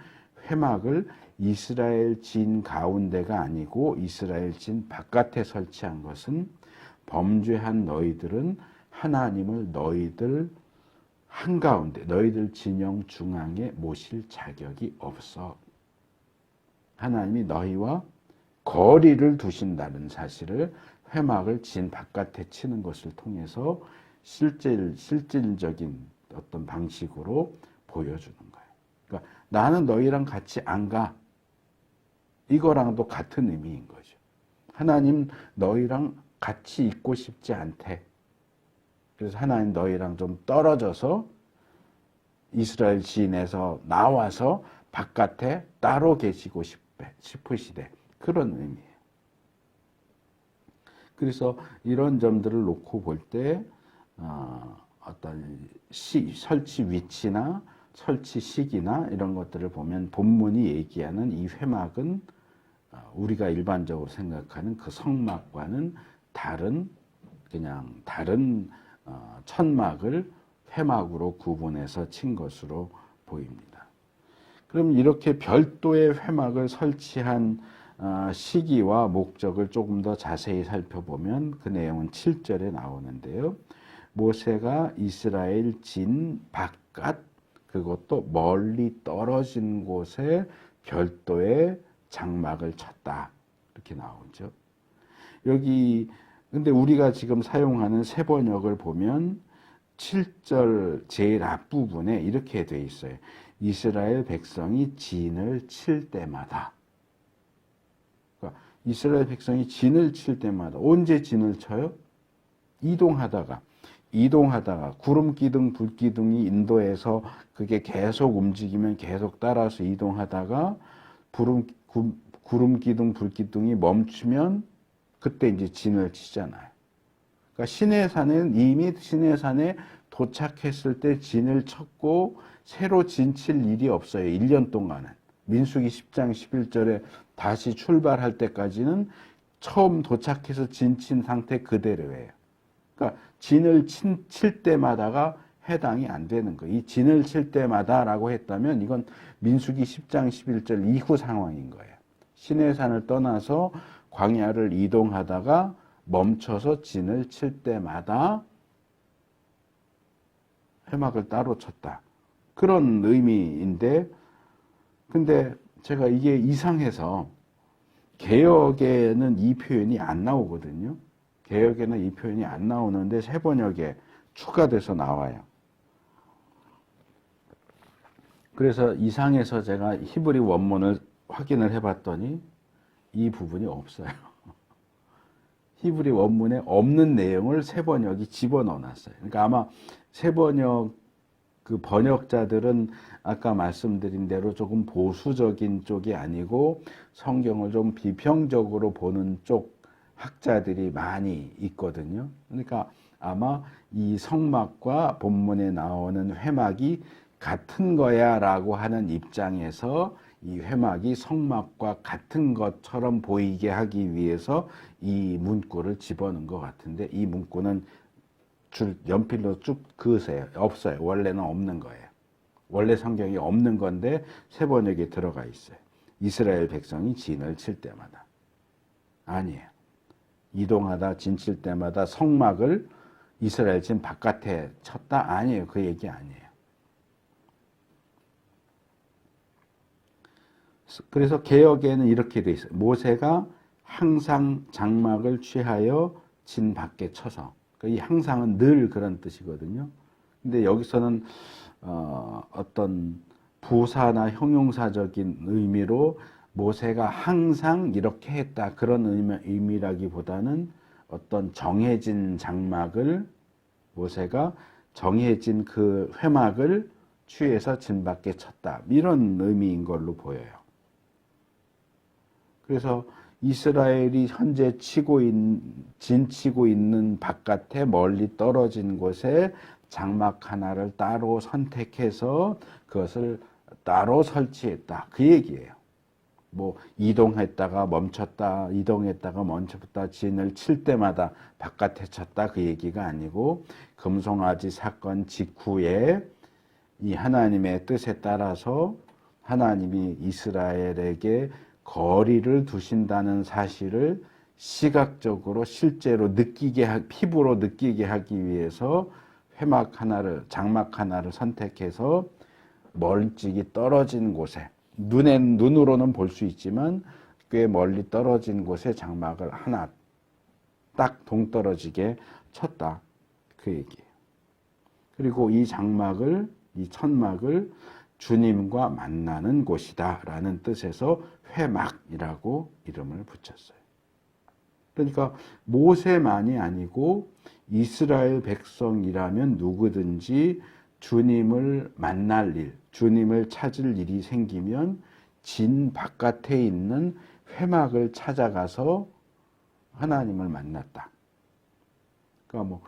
회막을 이스라엘 진 가운데가 아니고 이스라엘 진 바깥에 설치한 것은 범죄한 너희들은 하나님을 너희들 한가운데, 너희들 진영 중앙에 모실 자격이 없어. 하나님이 너희와 거리를 두신다는 사실을 회막을 진 바깥에 치는 것을 통해서 실질적인 어떤 방식으로 보여주는 거예요. 그러니까 나는 너희랑 같이 안 가. 이거랑도 같은 의미인 거죠. 하나님 너희랑 같이 있고 싶지 않대. 그래서 하나님 너희랑 좀 떨어져서 이스라엘 진에서 나와서 바깥에 따로 계시고 싶으시대. 그런 의미예요. 그래서 이런 점들을 놓고 볼 때 어떤 설치 위치나 설치 시기나 이런 것들을 보면 본문이 얘기하는 이 회막은 우리가 일반적으로 생각하는 그 성막과는 다른 천막을 회막으로 구분해서 친 것으로 보입니다. 그럼 이렇게 별도의 회막을 설치한 시기와 목적을 조금 더 자세히 살펴보면 그 내용은 7절에 나오는데요. 모세가 이스라엘 진 바깥, 그것도 멀리 떨어진 곳에 별도의 장막을 쳤다. 이렇게 나오죠. 여기 근데 우리가 지금 사용하는 세번역을 보면 7절 제일 앞부분에 이렇게 돼 있어요. 이스라엘 백성이 진을 칠 때마다. 그러니까 이스라엘 백성이 진을 칠 때마다 언제 진을 쳐요? 이동하다가 구름 기둥, 불 기둥이 인도에서 그게 계속 움직이면 계속 따라서 이동하다가 구름 기둥, 불 기둥이 멈추면 그때 이제 진을 치잖아요. 그러니까 시내산은 이미 시내산에 도착했을 때 진을 쳤고 새로 진 칠 일이 없어요. 1년 동안은. 민수기 10장 11절에 다시 출발할 때까지는 처음 도착해서 진 친 상태 그대로예요. 그러니까 진을 칠 때마다가 해당이 안 되는 거예요. 이 진을 칠 때마다라고 했다면 이건 민수기 10장 11절 이후 상황인 거예요. 시내산을 떠나서 광야를 이동하다가 멈춰서 진을 칠 때마다 회막을 따로 쳤다. 그런 의미인데, 근데 제가 이게 이상해서 개역에는 이 표현이 안 나오거든요. 개역에는 이 표현이 안 나오는데 세번역에 추가돼서 나와요. 그래서 이상해서 제가 히브리 원문을 확인을 해봤더니 이 부분이 없어요. 히브리 원문에 없는 내용을 세번역이 집어넣어놨어요. 그러니까 아마 세번역 그 번역자들은 아까 말씀드린 대로 조금 보수적인 쪽이 아니고 성경을 좀 비평적으로 보는 쪽 학자들이 많이 있거든요. 그러니까 아마 이 성막과 본문에 나오는 회막이 같은 거야 라고 하는 입장에서 이 회막이 성막과 같은 것처럼 보이게 하기 위해서 이 문구를 집어넣은 것 같은데, 이 문구는 연필로 쭉 그으세요. 없어요. 원래는 없는 거예요. 원래 성경이 없는 건데 세번역에 들어가 있어요. 이스라엘 백성이 진을 칠 때마다. 아니에요. 이동하다 진 칠 때마다 성막을 이스라엘 진 바깥에 쳤다? 아니에요. 그 얘기 아니에요. 그래서 개역에는 이렇게 돼 있어요. 모세가 항상 장막을 취하여 진 밖에 쳐서. 이 항상은 늘 그런 뜻이거든요. 근데 여기서는 어떤 부사나 형용사적인 의미로 모세가 항상 이렇게 했다, 그런 의미라기보다는 어떤 정해진 장막을, 모세가 정해진 그 회막을 취해서 진 밖에 쳤다, 이런 의미인 걸로 보여요. 그래서 이스라엘이 현재 진치고 있는 바깥에 멀리 떨어진 곳에 장막 하나를 따로 선택해서 그것을 따로 설치했다, 그 얘기예요. 뭐 이동했다가 멈췄다, 이동했다가 멈췄다, 진을 칠 때마다 바깥에 쳤다, 그 얘기가 아니고 금송아지 사건 직후에 이 하나님의 뜻에 따라서 하나님이 이스라엘에게 거리를 두신다는 사실을 시각적으로 실제로 피부로 느끼게 하기 위해서 장막 하나를 선택해서 멀찍이 떨어진 곳에, 눈으로는 볼 수 있지만 꽤 멀리 떨어진 곳에 장막을 하나 딱 동떨어지게 쳤다, 그 얘기예요. 그리고 이 천막을 주님과 만나는 곳이다 라는 뜻에서 회막이라고 이름을 붙였어요. 그러니까 모세만이 아니고 이스라엘 백성이라면 누구든지 주님을 만날 일, 주님을 찾을 일이 생기면 진 바깥에 있는 회막을 찾아가서 하나님을 만났다. 그러니까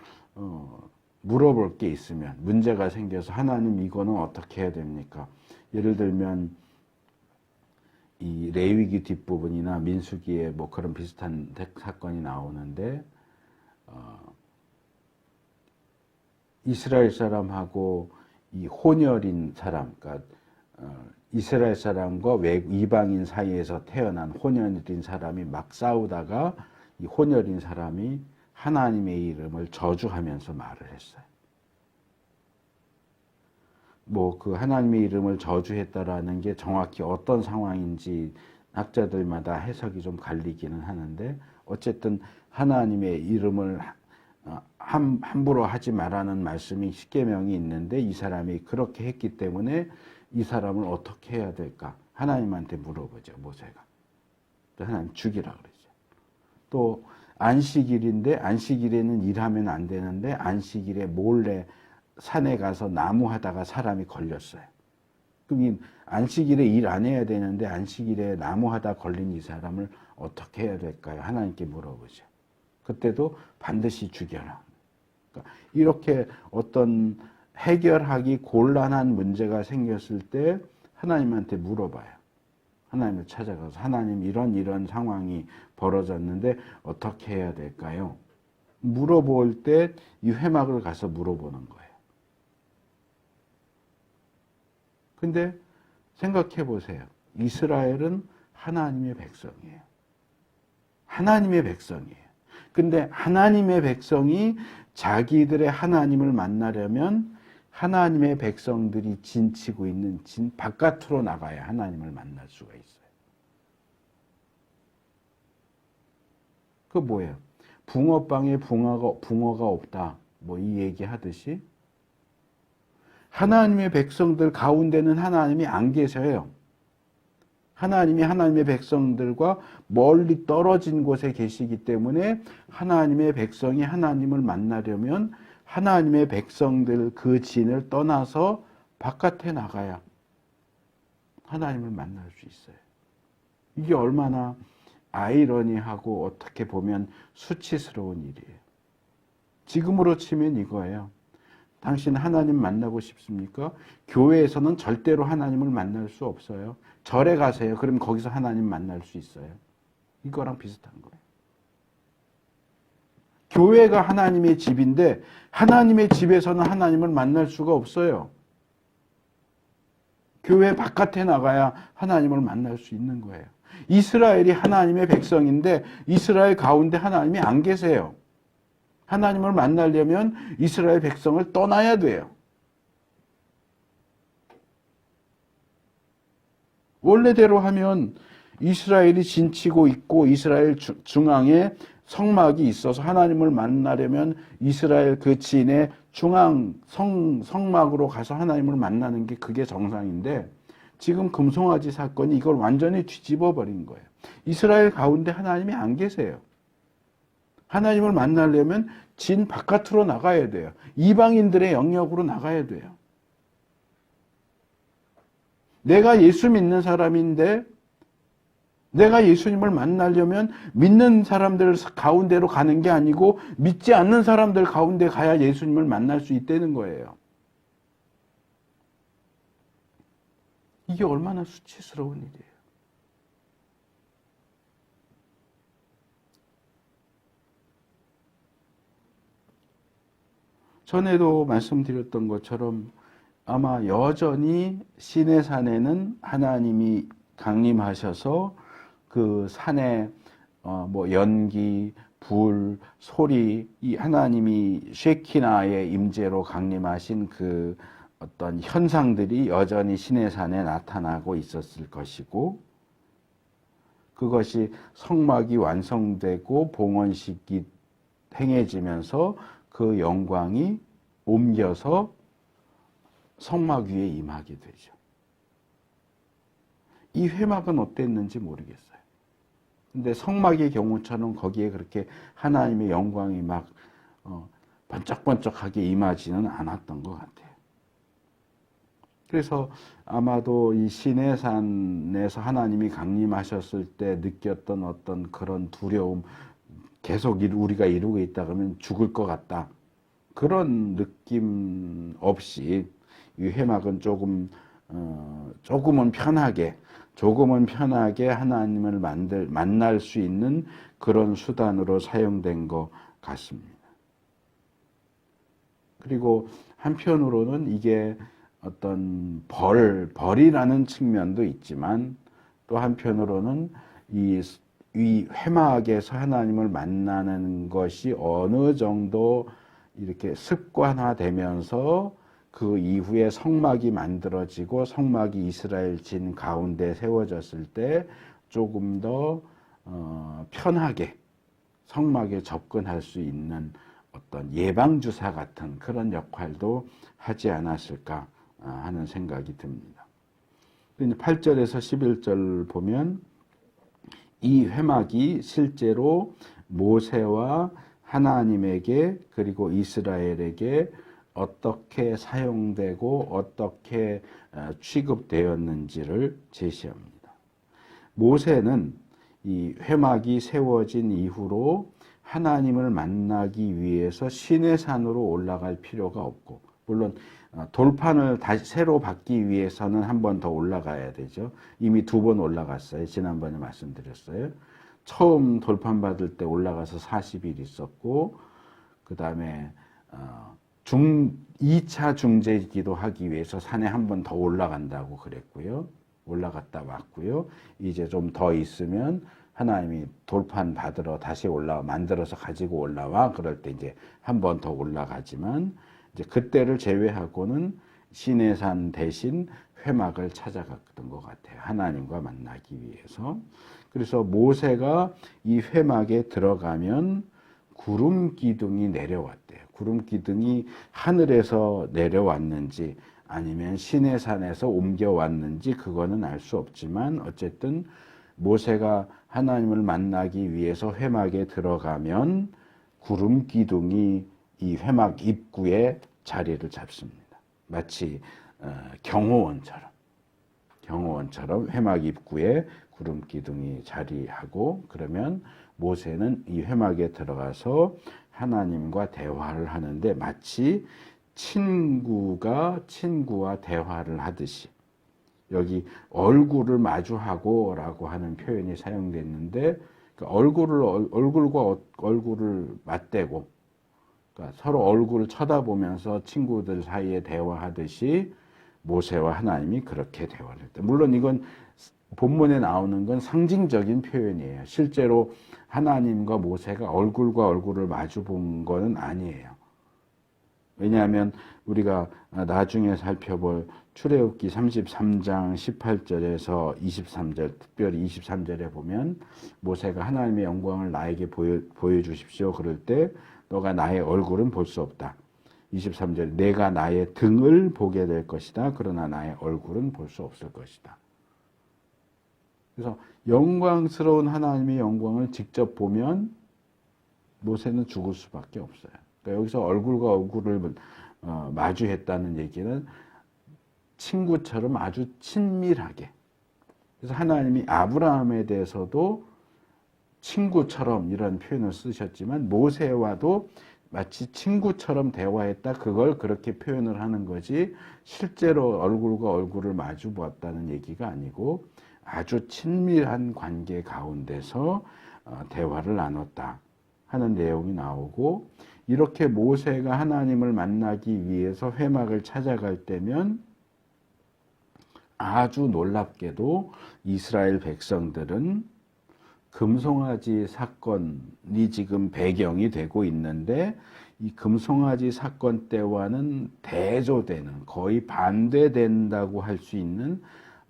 물어볼 게 있으면, 문제가 생겨서 하나님 이거는 어떻게 해야 됩니까? 예를 들면 이 레위기 뒷부분이나 민수기에 뭐 그런 비슷한 사건이 나오는데 이스라엘 사람하고 이 혼혈인 사람, 그러니까 이스라엘 사람과 이방인 사이에서 태어난 혼혈인 사람이 막 싸우다가 이 혼혈인 사람이 하나님의 이름을 저주하면서 말을 했어요. 뭐 그 하나님의 이름을 저주했다라는 게 정확히 어떤 상황인지 학자들마다 해석이 좀 갈리기는 하는데, 어쨌든 하나님의 이름을 함부로 하지 말라는 말씀이 십계명이 있는데, 이 사람이 그렇게 했기 때문에 이 사람을 어떻게 해야 될까? 하나님한테 물어보죠, 모세가. 또 하나님 죽이라 그러죠. 또 안식일인데, 안식일에는 일하면 안 되는데 안식일에 몰래 산에 가서 나무 하다가 사람이 걸렸어요. 그럼 안식일에 일 안 해야 되는데 안식일에 나무 하다 걸린 이 사람을 어떻게 해야 될까요? 하나님께 물어보죠. 그때도 반드시 죽여라. 그러니까 이렇게 어떤 해결하기 곤란한 문제가 생겼을 때 하나님한테 물어봐요. 하나님을 찾아가서, 하나님 이런 상황이 벌어졌는데 어떻게 해야 될까요? 물어볼 때 이 회막을 가서 물어보는 거예요. 근데 생각해 보세요. 이스라엘은 하나님의 백성이에요. 하나님의 백성이에요. 근데 하나님의 백성이 자기들의 하나님을 만나려면 하나님의 백성들이 진치고 있는 진 바깥으로 나가야 하나님을 만날 수가 있어요. 그 뭐예요? 붕어빵에 붕어가 없다. 뭐 이 얘기 하듯이 하나님의 백성들 가운데는 하나님이 안 계셔요. 하나님이 하나님의 백성들과 멀리 떨어진 곳에 계시기 때문에 하나님의 백성이 하나님을 만나려면 하나님의 백성들 그 진을 떠나서 바깥에 나가야 하나님을 만날 수 있어요. 이게 얼마나 아이러니하고 어떻게 보면 수치스러운 일이에요. 지금으로 치면 이거예요. 당신 하나님 만나고 싶습니까? 교회에서는 절대로 하나님을 만날 수 없어요. 절에 가세요. 그럼 거기서 하나님 만날 수 있어요. 이거랑 비슷한 거예요. 교회가 하나님의 집인데 하나님의 집에서는 하나님을 만날 수가 없어요. 교회 바깥에 나가야 하나님을 만날 수 있는 거예요. 이스라엘이 하나님의 백성인데 이스라엘 가운데 하나님이 안 계세요. 하나님을 만나려면 이스라엘 백성을 떠나야 돼요. 원래대로 하면 이스라엘이 진치고 있고 이스라엘 중앙에 성막이 있어서 하나님을 만나려면 이스라엘 그 진의 중앙 성막으로 가서 하나님을 만나는 게 그게 정상인데, 지금 금송아지 사건이 이걸 완전히 뒤집어 버린 거예요. 이스라엘 가운데 하나님이 안 계세요. 하나님을 만나려면 진 바깥으로 나가야 돼요. 이방인들의 영역으로 나가야 돼요. 내가 예수 믿는 사람인데 내가 예수님을 만나려면 믿는 사람들 가운데로 가는 게 아니고 믿지 않는 사람들 가운데 가야 예수님을 만날 수 있다는 거예요. 이게 얼마나 수치스러운 일이에요. 전에도 말씀드렸던 것처럼 아마 여전히 시내산에는 하나님이 강림하셔서 그 산에 뭐 연기, 불, 소리, 이 하나님이 쉐키나의 임재로 강림하신 그 어떤 현상들이 여전히 시내산에 나타나고 있었을 것이고, 그것이 성막이 완성되고 봉헌식이 행해지면서 그 영광이 옮겨서 성막 위에 임하게 되죠. 이 회막은 어땠는지 모르겠어요. 근데 성막의 경우처럼 거기에 그렇게 하나님의 영광이 막 번쩍번쩍하게 임하지는 않았던 것 같아요. 그래서 아마도 이 시내산에서 하나님이 강림하셨을 때 느꼈던 어떤 그런 두려움, 계속 우리가 이루고 있다 그러면 죽을 것 같다, 그런 느낌 없이 이 회막은 조금은 편하게 하나님을 만날 수 있는 그런 수단으로 사용된 것 같습니다. 그리고 한편으로는 이게 어떤 벌이라는 측면도 있지만, 또 한편으로는 이 이 회막에서 하나님을 만나는 것이 어느 정도 이렇게 습관화되면서 그 이후에 성막이 만들어지고 성막이 이스라엘 진 가운데 세워졌을 때 조금 더 편하게 성막에 접근할 수 있는 어떤 예방주사 같은 그런 역할도 하지 않았을까 하는 생각이 듭니다. 8절에서 11절 보면 이 회막이 실제로 모세와 하나님에게 그리고 이스라엘에게 어떻게 사용되고 어떻게 취급되었는지를 제시합니다. 모세는 이 회막이 세워진 이후로 하나님을 만나기 위해서 시내산으로 올라갈 필요가 없고, 물론 돌판을 다시 새로 받기 위해서는 한 번 더 올라가야 되죠. 이미 2번 올라갔어요. 지난번에 말씀드렸어요. 처음 돌판 받을 때 올라가서 40일 있었고, 그 다음에 2차 중재기도 하기 위해서 산에 한 번 더 올라간다고 그랬고요. 올라갔다 왔고요. 이제 좀 더 있으면 하나님이 돌판 받으러 다시 만들어서 가지고 올라와. 그럴 때 이제 한 번 더 올라가지만, 이제 그때를 제외하고는 시내산 대신 회막을 찾아갔던 것 같아요. 하나님과 만나기 위해서. 그래서 모세가 이 회막에 들어가면 구름 기둥이 내려왔대요. 구름 기둥이 하늘에서 내려왔는지 아니면 시내산에서 옮겨왔는지 그거는 알 수 없지만, 어쨌든 모세가 하나님을 만나기 위해서 회막에 들어가면 구름 기둥이 이 회막 입구에 자리를 잡습니다. 마치 경호원처럼 회막 입구에 구름 기둥이 자리하고, 그러면 모세는 이 회막에 들어가서 하나님과 대화를 하는데 마치 친구와 대화를 하듯이, 여기 얼굴을 마주하고 라고 하는 표현이 사용됐는데, 얼굴과 얼굴을 맞대고, 그러니까 서로 얼굴을 쳐다보면서 친구들 사이에 대화하듯이 모세와 하나님이 그렇게 대화를 했다. 물론 이건 본문에 나오는 건 상징적인 표현이에요. 실제로 하나님과 모세가 얼굴과 얼굴을 마주 본 거는 아니에요. 왜냐하면 우리가 나중에 살펴볼 출애굽기 33장 18절에서 23절, 특별히 23절에 보면 모세가 하나님의 영광을 나에게 보여주십시오. 그럴 때 너가 나의 얼굴은 볼 수 없다. 23절, 내가 나의 등을 보게 될 것이다. 그러나 나의 얼굴은 볼 수 없을 것이다. 그래서 영광스러운 하나님의 영광을 직접 보면 모세는 죽을 수밖에 없어요. 그러니까 여기서 얼굴과 얼굴을 마주했다는 얘기는 친구처럼 아주 친밀하게. 그래서 하나님이 아브라함에 대해서도 친구처럼 이런 표현을 쓰셨지만 모세와도 마치 친구처럼 대화했다. 그걸 그렇게 표현을 하는 거지 실제로 얼굴과 얼굴을 마주 보았다는 얘기가 아니고 아주 친밀한 관계 가운데서 대화를 나눴다 하는 내용이 나오고, 이렇게 모세가 하나님을 만나기 위해서 회막을 찾아갈 때면 아주 놀랍게도 이스라엘 백성들은 금송아지 사건이 지금 배경이 되고 있는데, 이 금송아지 사건 때와는 대조되는, 거의 반대된다고 할 수 있는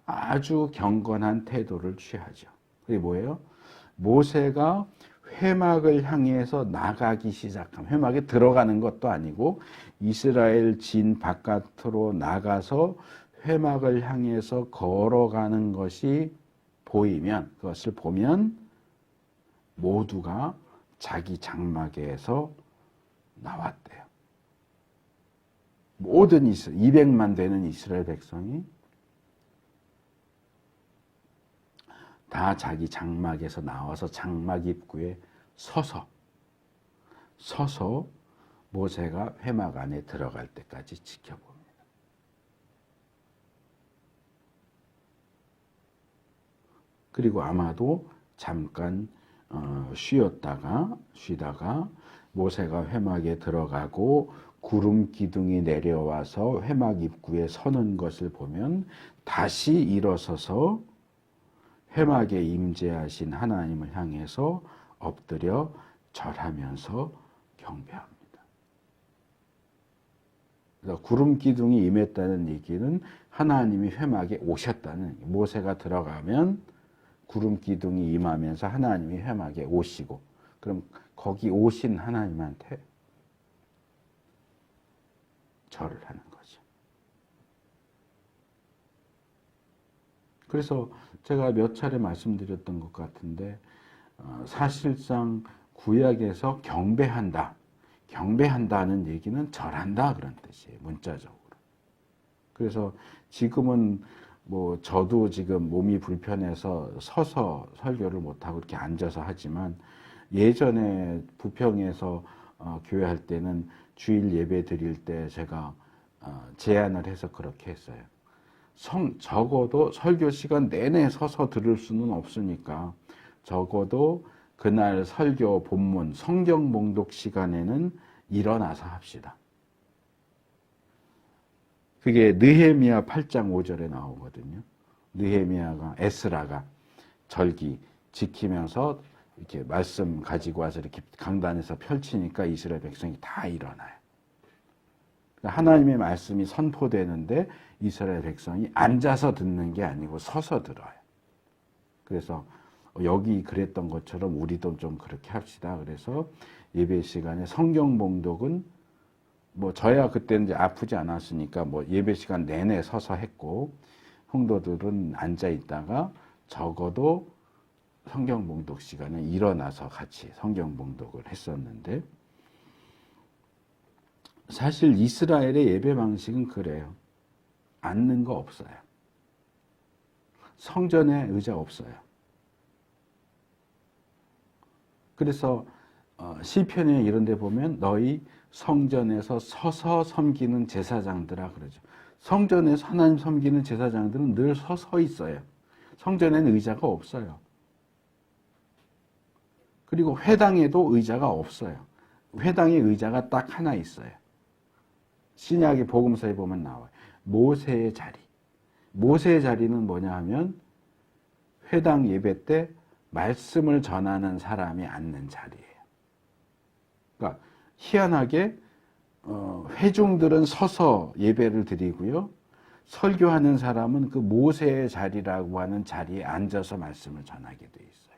아주 경건한 태도를 취하죠. 그게 뭐예요? 모세가 회막을 향해서 나가기 시작함. 회막에 들어가는 것도 아니고 이스라엘 진 바깥으로 나가서 회막을 향해서 걸어가는 것이 보이면, 그것을 보면 모두가 자기 장막에서 나왔대요. 모든 200만 되는 이스라엘 백성이 다 자기 장막에서 나와서 장막 입구에 서서 모세가 회막 안에 들어갈 때까지 지켜봅니다. 그리고 아마도 잠깐 쉬다가 모세가 회막에 들어가고 구름 기둥이 내려와서 회막 입구에 서는 것을 보면 다시 일어서서 회막에 임재하신 하나님을 향해서 엎드려 절하면서 경배합니다. 그래서 구름 기둥이 임했다는 얘기는 하나님이 회막에 오셨다는, 모세가 들어가면 구름 기둥이 임하면서 하나님이 회막에 오시고, 그럼 거기 오신 하나님한테 절을 하는 거죠. 그래서 제가 몇 차례 말씀드렸던 것 같은데, 사실상 구약에서 경배한다는 얘기는 절한다 그런 뜻이에요, 문자적으로. 그래서 지금은 뭐 저도 지금 몸이 불편해서 서서 설교를 못하고 이렇게 앉아서 하지만, 예전에 부평에서 교회 할 때는 주일 예배 드릴 때 제가 제안을 해서 그렇게 했어요. 적어도 설교 시간 내내 서서 들을 수는 없으니까 적어도 그날 설교 본문 성경 봉독 시간에는 일어나서 합시다. 그게 느헤미야 8장 5절에 나오거든요. 느헤미야가, 에스라가 절기 지키면서 이렇게 말씀 가지고 와서 이렇게 강단에서 펼치니까 이스라엘 백성이 다 일어나요. 그러니까 하나님의 말씀이 선포되는데 이스라엘 백성이 앉아서 듣는 게 아니고 서서 들어요. 그래서 여기 그랬던 것처럼 우리도 좀 그렇게 합시다. 그래서 예배 시간에 성경 봉독은 뭐 저야 그때는 이제 아프지 않았으니까 뭐 예배 시간 내내 서서 했고, 성도들은 앉아 있다가 적어도 성경 봉독 시간에 일어나서 같이 성경 봉독을 했었는데, 사실 이스라엘의 예배 방식은 그래요. 앉는 거 없어요. 성전에 의자 없어요. 그래서 시편에 이런 데 보면 너희 성전에서 서서 섬기는 제사장들아 그러죠. 성전에서 하나님 섬기는 제사장들은 늘 서서 있어요. 성전에는 의자가 없어요. 그리고 회당에도 의자가 없어요. 회당에 의자가 딱 하나 있어요. 신약의 복음서에 보면 나와요. 모세의 자리. 모세의 자리는 뭐냐 하면 회당 예배 때 말씀을 전하는 사람이 앉는 자리예요. 그러니까 희한하게 회중들은 서서 예배를 드리고요, 설교하는 사람은 그 모세의 자리라고 하는 자리에 앉아서 말씀을 전하게 돼 있어요.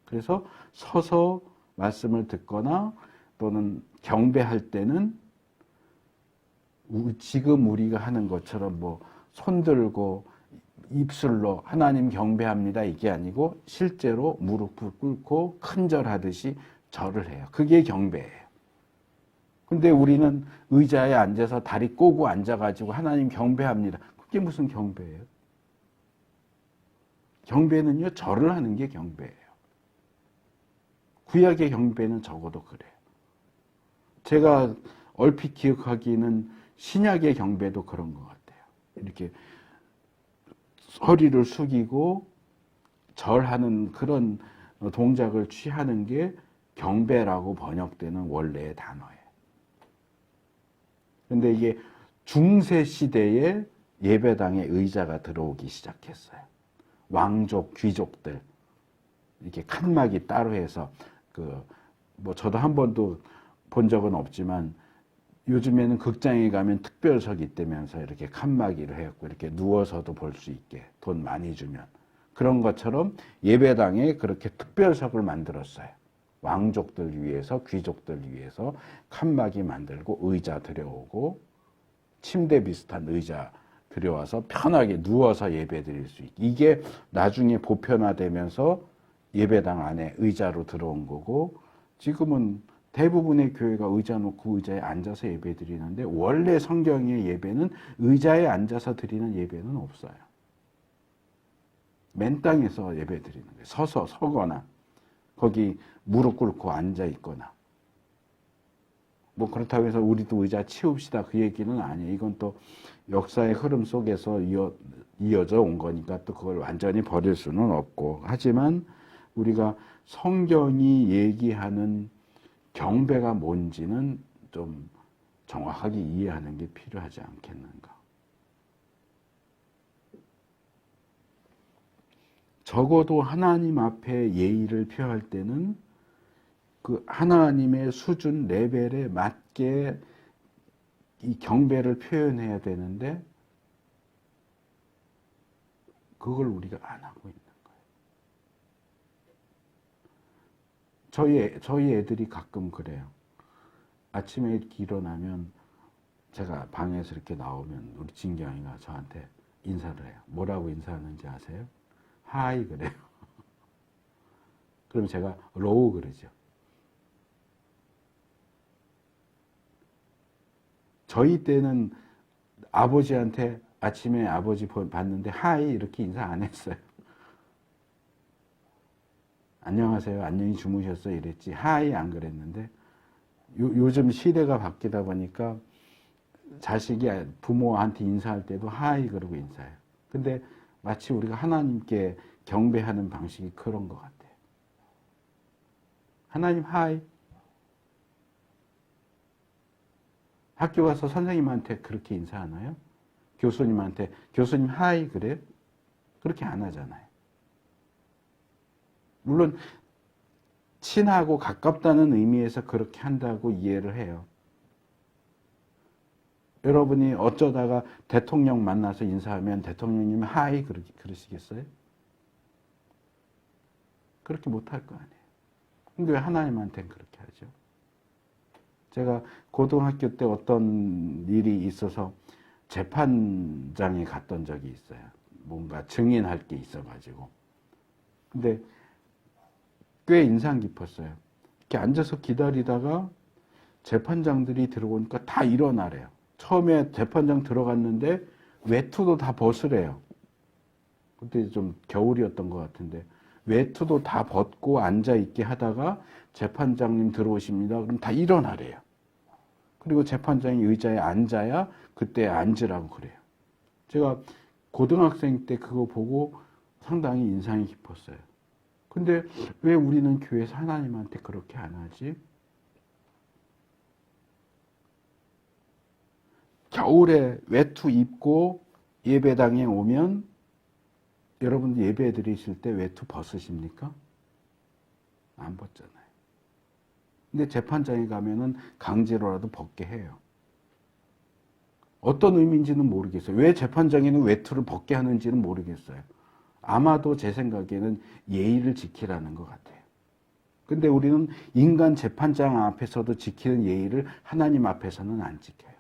그래서 서서 말씀을 듣거나 또는 경배할 때는 지금 우리가 하는 것처럼 뭐 손들고 입술로 하나님 경배합니다 이게 아니고 실제로 무릎을 꿇고 큰절하듯이 절을 해요. 그게 경배예요. 근데 우리는 의자에 앉아서 다리 꼬고 앉아가지고 하나님 경배합니다. 그게 무슨 경배예요? 경배는요, 절을 하는 게 경배예요. 구약의 경배는 적어도 그래요. 제가 얼핏 기억하기는 신약의 경배도 그런 것 같아요. 이렇게 허리를 숙이고 절하는 그런 동작을 취하는 게 경배라고 번역되는 원래의 단어예요. 근데 이게 중세 시대에 예배당에 의자가 들어오기 시작했어요. 왕족, 귀족들 이렇게 칸막이 따로 해서 뭐 저도 한 번도 본 적은 없지만 요즘에는 극장에 가면 특별석이 있다면서 이렇게 칸막이를 해갖고 이렇게 누워서도 볼 수 있게 돈 많이 주면 그런 것처럼 예배당에 그렇게 특별석을 만들었어요. 왕족들 위해서, 귀족들 위해서 칸막이 만들고 의자 들여오고 침대 비슷한 의자 들여와서 편하게 누워서 예배 드릴 수 있게. 이게 나중에 보편화되면서 예배당 안에 의자로 들어온 거고, 지금은 대부분의 교회가 의자 놓고 의자에 앉아서 예배 드리는데 원래 성경의 예배는 의자에 앉아서 드리는 예배는 없어요. 맨 땅에서 예배 드리는 거예요. 서서 서거나 거기 무릎 꿇고 앉아 있거나. 뭐 그렇다고 해서 우리도 의자 치웁시다 그 얘기는 아니에요. 이건 또 역사의 흐름 속에서 이어져 온 거니까 또 그걸 완전히 버릴 수는 없고, 하지만 우리가 성경이 얘기하는 경배가 뭔지는 좀 정확하게 이해하는 게 필요하지 않겠는가. 적어도 하나님 앞에 예의를 표할 때는 그 하나님의 수준 레벨에 맞게 이 경배를 표현해야 되는데 그걸 우리가 안 하고 있는 거예요. 저희 애들이 가끔 그래요. 아침에 이렇게 일어나면 제가 방에서 이렇게 나오면 우리 진경이가 저한테 인사를 해요. 뭐라고 인사하는지 아세요? 하이 그래요. 그럼 제가 로우 그러죠. 저희 때는 아버지한테 아침에 아버지 봤는데 하이 이렇게 인사 안 했어요. 안녕하세요. 안녕히 주무셨어요. 이랬지. 하이 안 그랬는데 요즘 시대가 바뀌다 보니까 자식이 부모한테 인사할 때도 하이 그러고 인사해요. 근데 마치 우리가 하나님께 경배하는 방식이 그런 것 같아요. 하나님 하이. 학교 가서 선생님한테 그렇게 인사하나요? 교수님한테 교수님 하이 그래요? 그렇게 안 하잖아요. 물론 친하고 가깝다는 의미에서 그렇게 한다고 이해를 해요. 여러분이 어쩌다가 대통령 만나서 인사하면 대통령님 하이 그러시겠어요? 그렇게 못할 거 아니에요. 근데 왜 하나님한테는 그렇게 하죠? 제가 고등학교 때 어떤 일이 있어서 재판장에 갔던 적이 있어요. 뭔가 증인할 게 있어가지고. 근데 꽤 인상 깊었어요. 이렇게 앉아서 기다리다가 재판장들이 들어오니까 다 일어나래요. 처음에 재판장 들어갔는데 외투도 다 벗으래요. 그때 좀 겨울이었던 것 같은데 외투도 다 벗고 앉아있게 하다가 재판장님 들어오십니다. 그럼 다 일어나래요. 그리고 재판장이 의자에 앉아야 그때 앉으라고 그래요. 제가 고등학생 때 그거 보고 상당히 인상이 깊었어요. 근데 왜 우리는 교회에서 하나님한테 그렇게 안 하지? 겨울에 외투 입고 예배당에 오면 여러분들 예배 드리실 때 외투 벗으십니까? 안 벗잖아요. 근데 재판장에 가면은 강제로라도 벗게 해요. 어떤 의미인지는 모르겠어요. 왜 재판장에는 외투를 벗게 하는지는 모르겠어요. 아마도 제 생각에는 예의를 지키라는 것 같아요. 근데 우리는 인간 재판장 앞에서도 지키는 예의를 하나님 앞에서는 안 지켜요.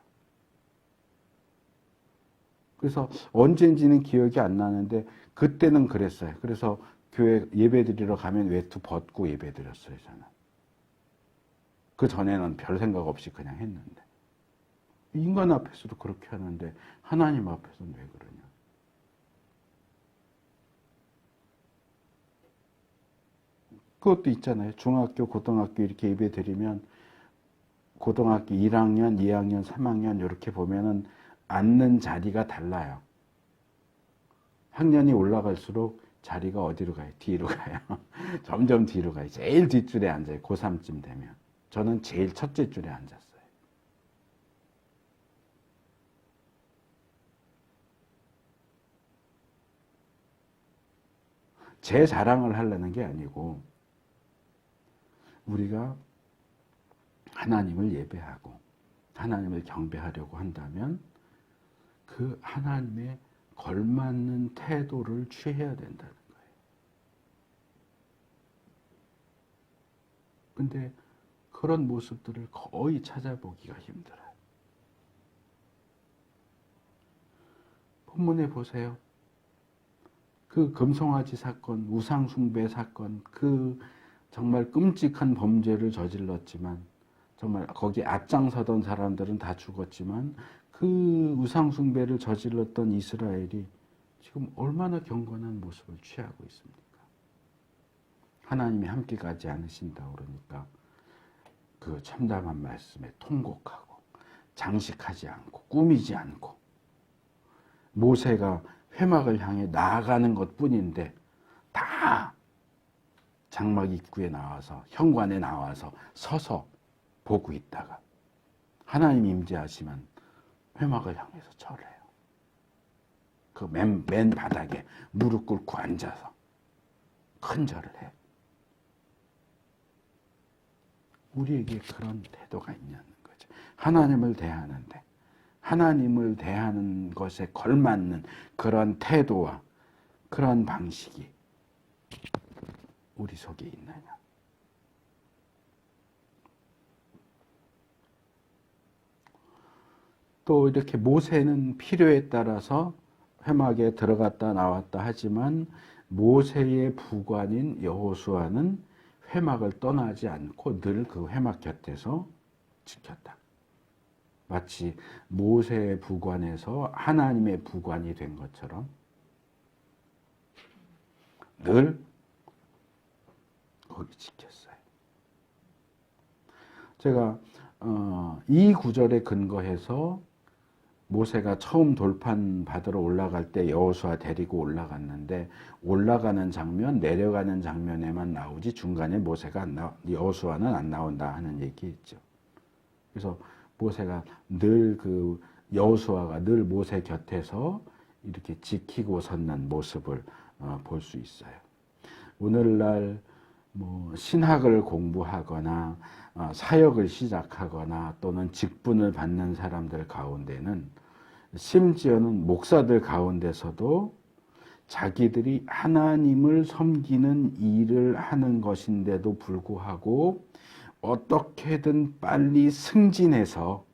그래서 언젠지는 기억이 안 나는데 그때는 그랬어요. 그래서 교회 예배 드리러 가면 외투 벗고 예배 드렸어요, 저는. 그 전에는 별 생각 없이 그냥 했는데. 인간 앞에서도 그렇게 하는데 하나님 앞에서는 왜 그러냐. 그것도 있잖아요. 중학교, 고등학교 이렇게 예배 드리면 고등학교 1학년, 2학년, 3학년 이렇게 보면은 앉는 자리가 달라요. 학년이 올라갈수록 자리가 어디로 가요? 뒤로 가요. 점점 뒤로 가요. 제일 뒷줄에 앉아요. 고3쯤 되면. 저는 제일 첫째 줄에 앉았어요. 제 자랑을 하려는 게 아니고 우리가 하나님을 예배하고 하나님을 경배하려고 한다면 그 하나님의 걸맞는 태도를 취해야 된다는 거예요. 근데 그런 모습들을 거의 찾아보기가 힘들어요. 본문에 보세요. 그 금송아지 사건, 우상숭배 사건, 그 정말 끔찍한 범죄를 저질렀지만 정말 거기 앞장서던 사람들은 다 죽었지만 그 우상숭배를 저질렀던 이스라엘이 지금 얼마나 경건한 모습을 취하고 있습니까? 하나님이 함께 가지 않으신다 그러니까 그 참담한 말씀에 통곡하고 장식하지 않고 꾸미지 않고 모세가 회막을 향해 나아가는 것뿐인데 다 장막 입구에 나와서 현관에 나와서 서서 보고 있다가 하나님 임재하시면 회막을 향해서 절해요. 그 맨 바닥에 무릎 꿇고 앉아서 큰 절을 해. 우리에게 그런 태도가 있냐는 거죠. 하나님을 대하는데 하나님을 대하는 것에 걸맞는 그런 태도와 그런 방식이 우리 속에 있느냐. 또 이렇게 모세는 필요에 따라서 회막에 들어갔다 나왔다 하지만 모세의 부관인 여호수아는 회막을 떠나지 않고 늘 그 회막 곁에서 지켰다. 마치 모세의 부관에서 하나님의 부관이 된 것처럼 늘 거기 지켰어요. 제가 이 구절에 근거해서 모세가 처음 돌판 받으러 올라갈 때 여호수아 데리고 올라갔는데 올라가는 장면, 내려가는 장면에만 나오지 중간에 모세가 여호수아는 안 나온다 하는 얘기있죠. 그래서 모세가 늘 그 여호수아가 늘 모세 곁에서 이렇게 지키고 섰는 모습을 볼 수 있어요. 오늘날 뭐 신학을 공부하거나 사역을 시작하거나 또는 직분을 받는 사람들 가운데는 심지어는 목사들 가운데서도 자기들이 하나님을 섬기는 일을 하는 것인데도 불구하고 어떻게든 빨리 승진해서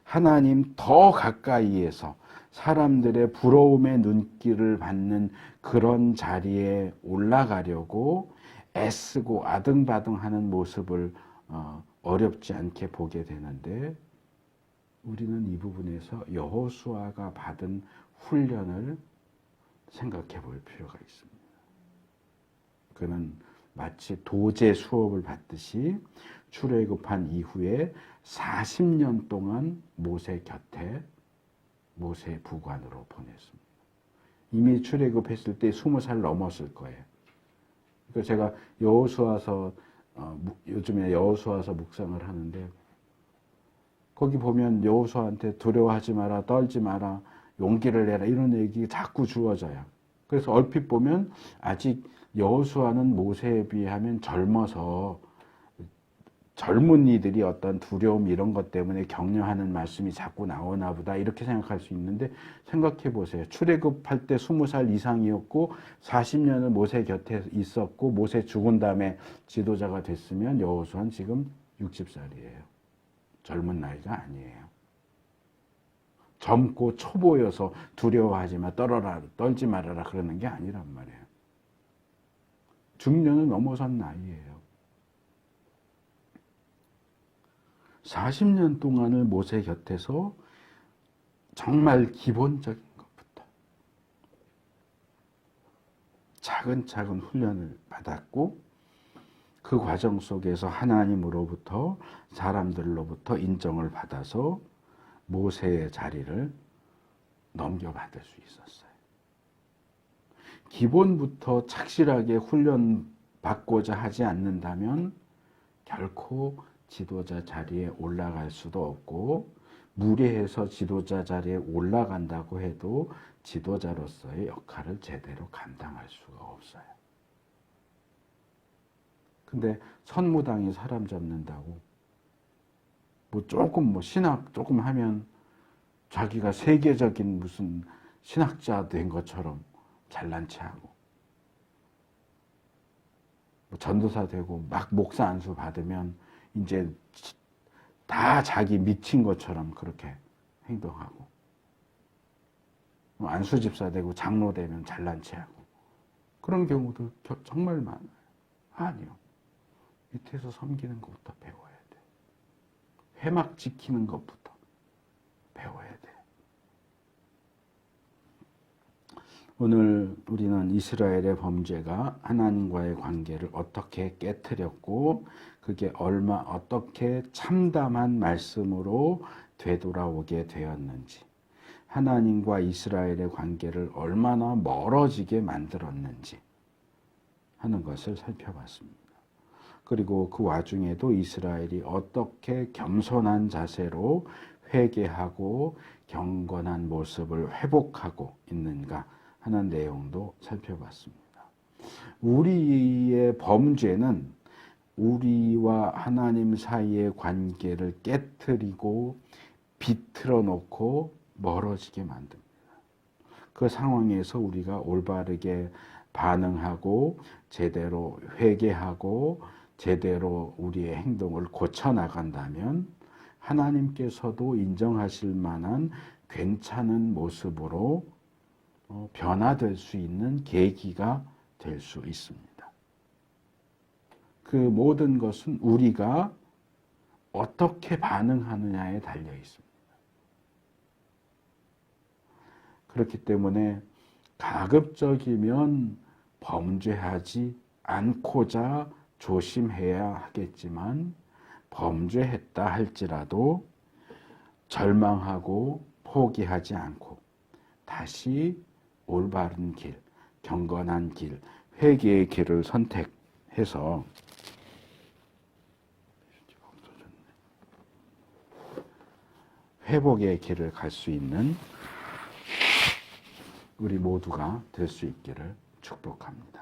하나님 더 가까이에서 사람들의 부러움의 눈길을 받는 그런 자리에 올라가려고 애쓰고 아등바등하는 모습을 어렵지 않게 보게 되는데 우리는 이 부분에서 여호수아가 받은 훈련을 생각해 볼 필요가 있습니다. 그는 마치 도제 수업을 받듯이 출애굽한 이후에 40년 동안 모세 곁에 모세 부관으로 보냈습니다. 이미 출애굽했을 때 20살 넘었을 거예요. 그러니까 제가 여호수아서 요즘에 여호수아서 묵상을 하는데 거기 보면 여호수아한테 두려워하지 마라, 떨지 마라, 용기를 내라 이런 얘기 자꾸 주어져요. 그래서 얼핏 보면 아직 여호수아는 모세에 비하면 젊어서 젊은이들이 어떤 두려움 이런 것 때문에 격려하는 말씀이 자꾸 나오나 보다 이렇게 생각할 수 있는데 생각해 보세요. 출애굽할 때 20살 이상이었고 40년을 모세 곁에 있었고 모세 죽은 다음에 지도자가 됐으면 여호수아는 지금 60살이에요. 젊은 나이가 아니에요. 젊고 초보여서 두려워하지 마, 떨지 말아라 그러는 게 아니란 말이에요. 중년을 넘어선 나이예요. 40년 동안을 모세 곁에서 정말 기본적인 것부터 차근차근 훈련을 받았고 그 과정 속에서 하나님으로부터 사람들로부터 인정을 받아서 모세의 자리를 넘겨받을 수 있었어요. 기본부터 착실하게 훈련받고자 하지 않는다면 결코 지도자 자리에 올라갈 수도 없고 무리해서 지도자 자리에 올라간다고 해도 지도자로서의 역할을 제대로 감당할 수가 없어요. 근데 선무당이 사람 잡는다고 조금 신학 조금 하면 자기가 세계적인 무슨 신학자 된 것처럼 잘난 체하고 전도사 되고 막 목사 안수 받으면 이제 다 자기 미친 것처럼 그렇게 행동하고 안수 집사 되고 장로 되면 잘난 체하고 그런 경우도 정말 많아요. 아니요. 밑에서 섬기는 것부터 배워야 돼. 회막 지키는 것부터 배워야 돼. 오늘 우리는 이스라엘의 범죄가 하나님과의 관계를 어떻게 깨트렸고 그게 어떻게 참담한 말씀으로 되돌아오게 되었는지 하나님과 이스라엘의 관계를 얼마나 멀어지게 만들었는지 하는 것을 살펴봤습니다. 그리고 그 와중에도 이스라엘이 어떻게 겸손한 자세로 회개하고 경건한 모습을 회복하고 있는가 하는 내용도 살펴봤습니다. 우리의 범죄는 우리와 하나님 사이의 관계를 깨트리고 비틀어 놓고 멀어지게 만듭니다. 그 상황에서 우리가 올바르게 반응하고 제대로 회개하고 제대로 우리의 행동을 고쳐 나간다면 하나님께서도 인정하실 만한 괜찮은 모습으로 변화될 수 있는 계기가 될 수 있습니다. 그 모든 것은 우리가 어떻게 반응하느냐에 달려 있습니다. 그렇기 때문에 가급적이면 범죄하지 않고자 조심해야 하겠지만 범죄했다 할지라도 절망하고 포기하지 않고 다시 올바른 길, 경건한 길, 회개의 길을 선택해서 회복의 길을 갈 수 있는 우리 모두가 될 수 있기를 축복합니다.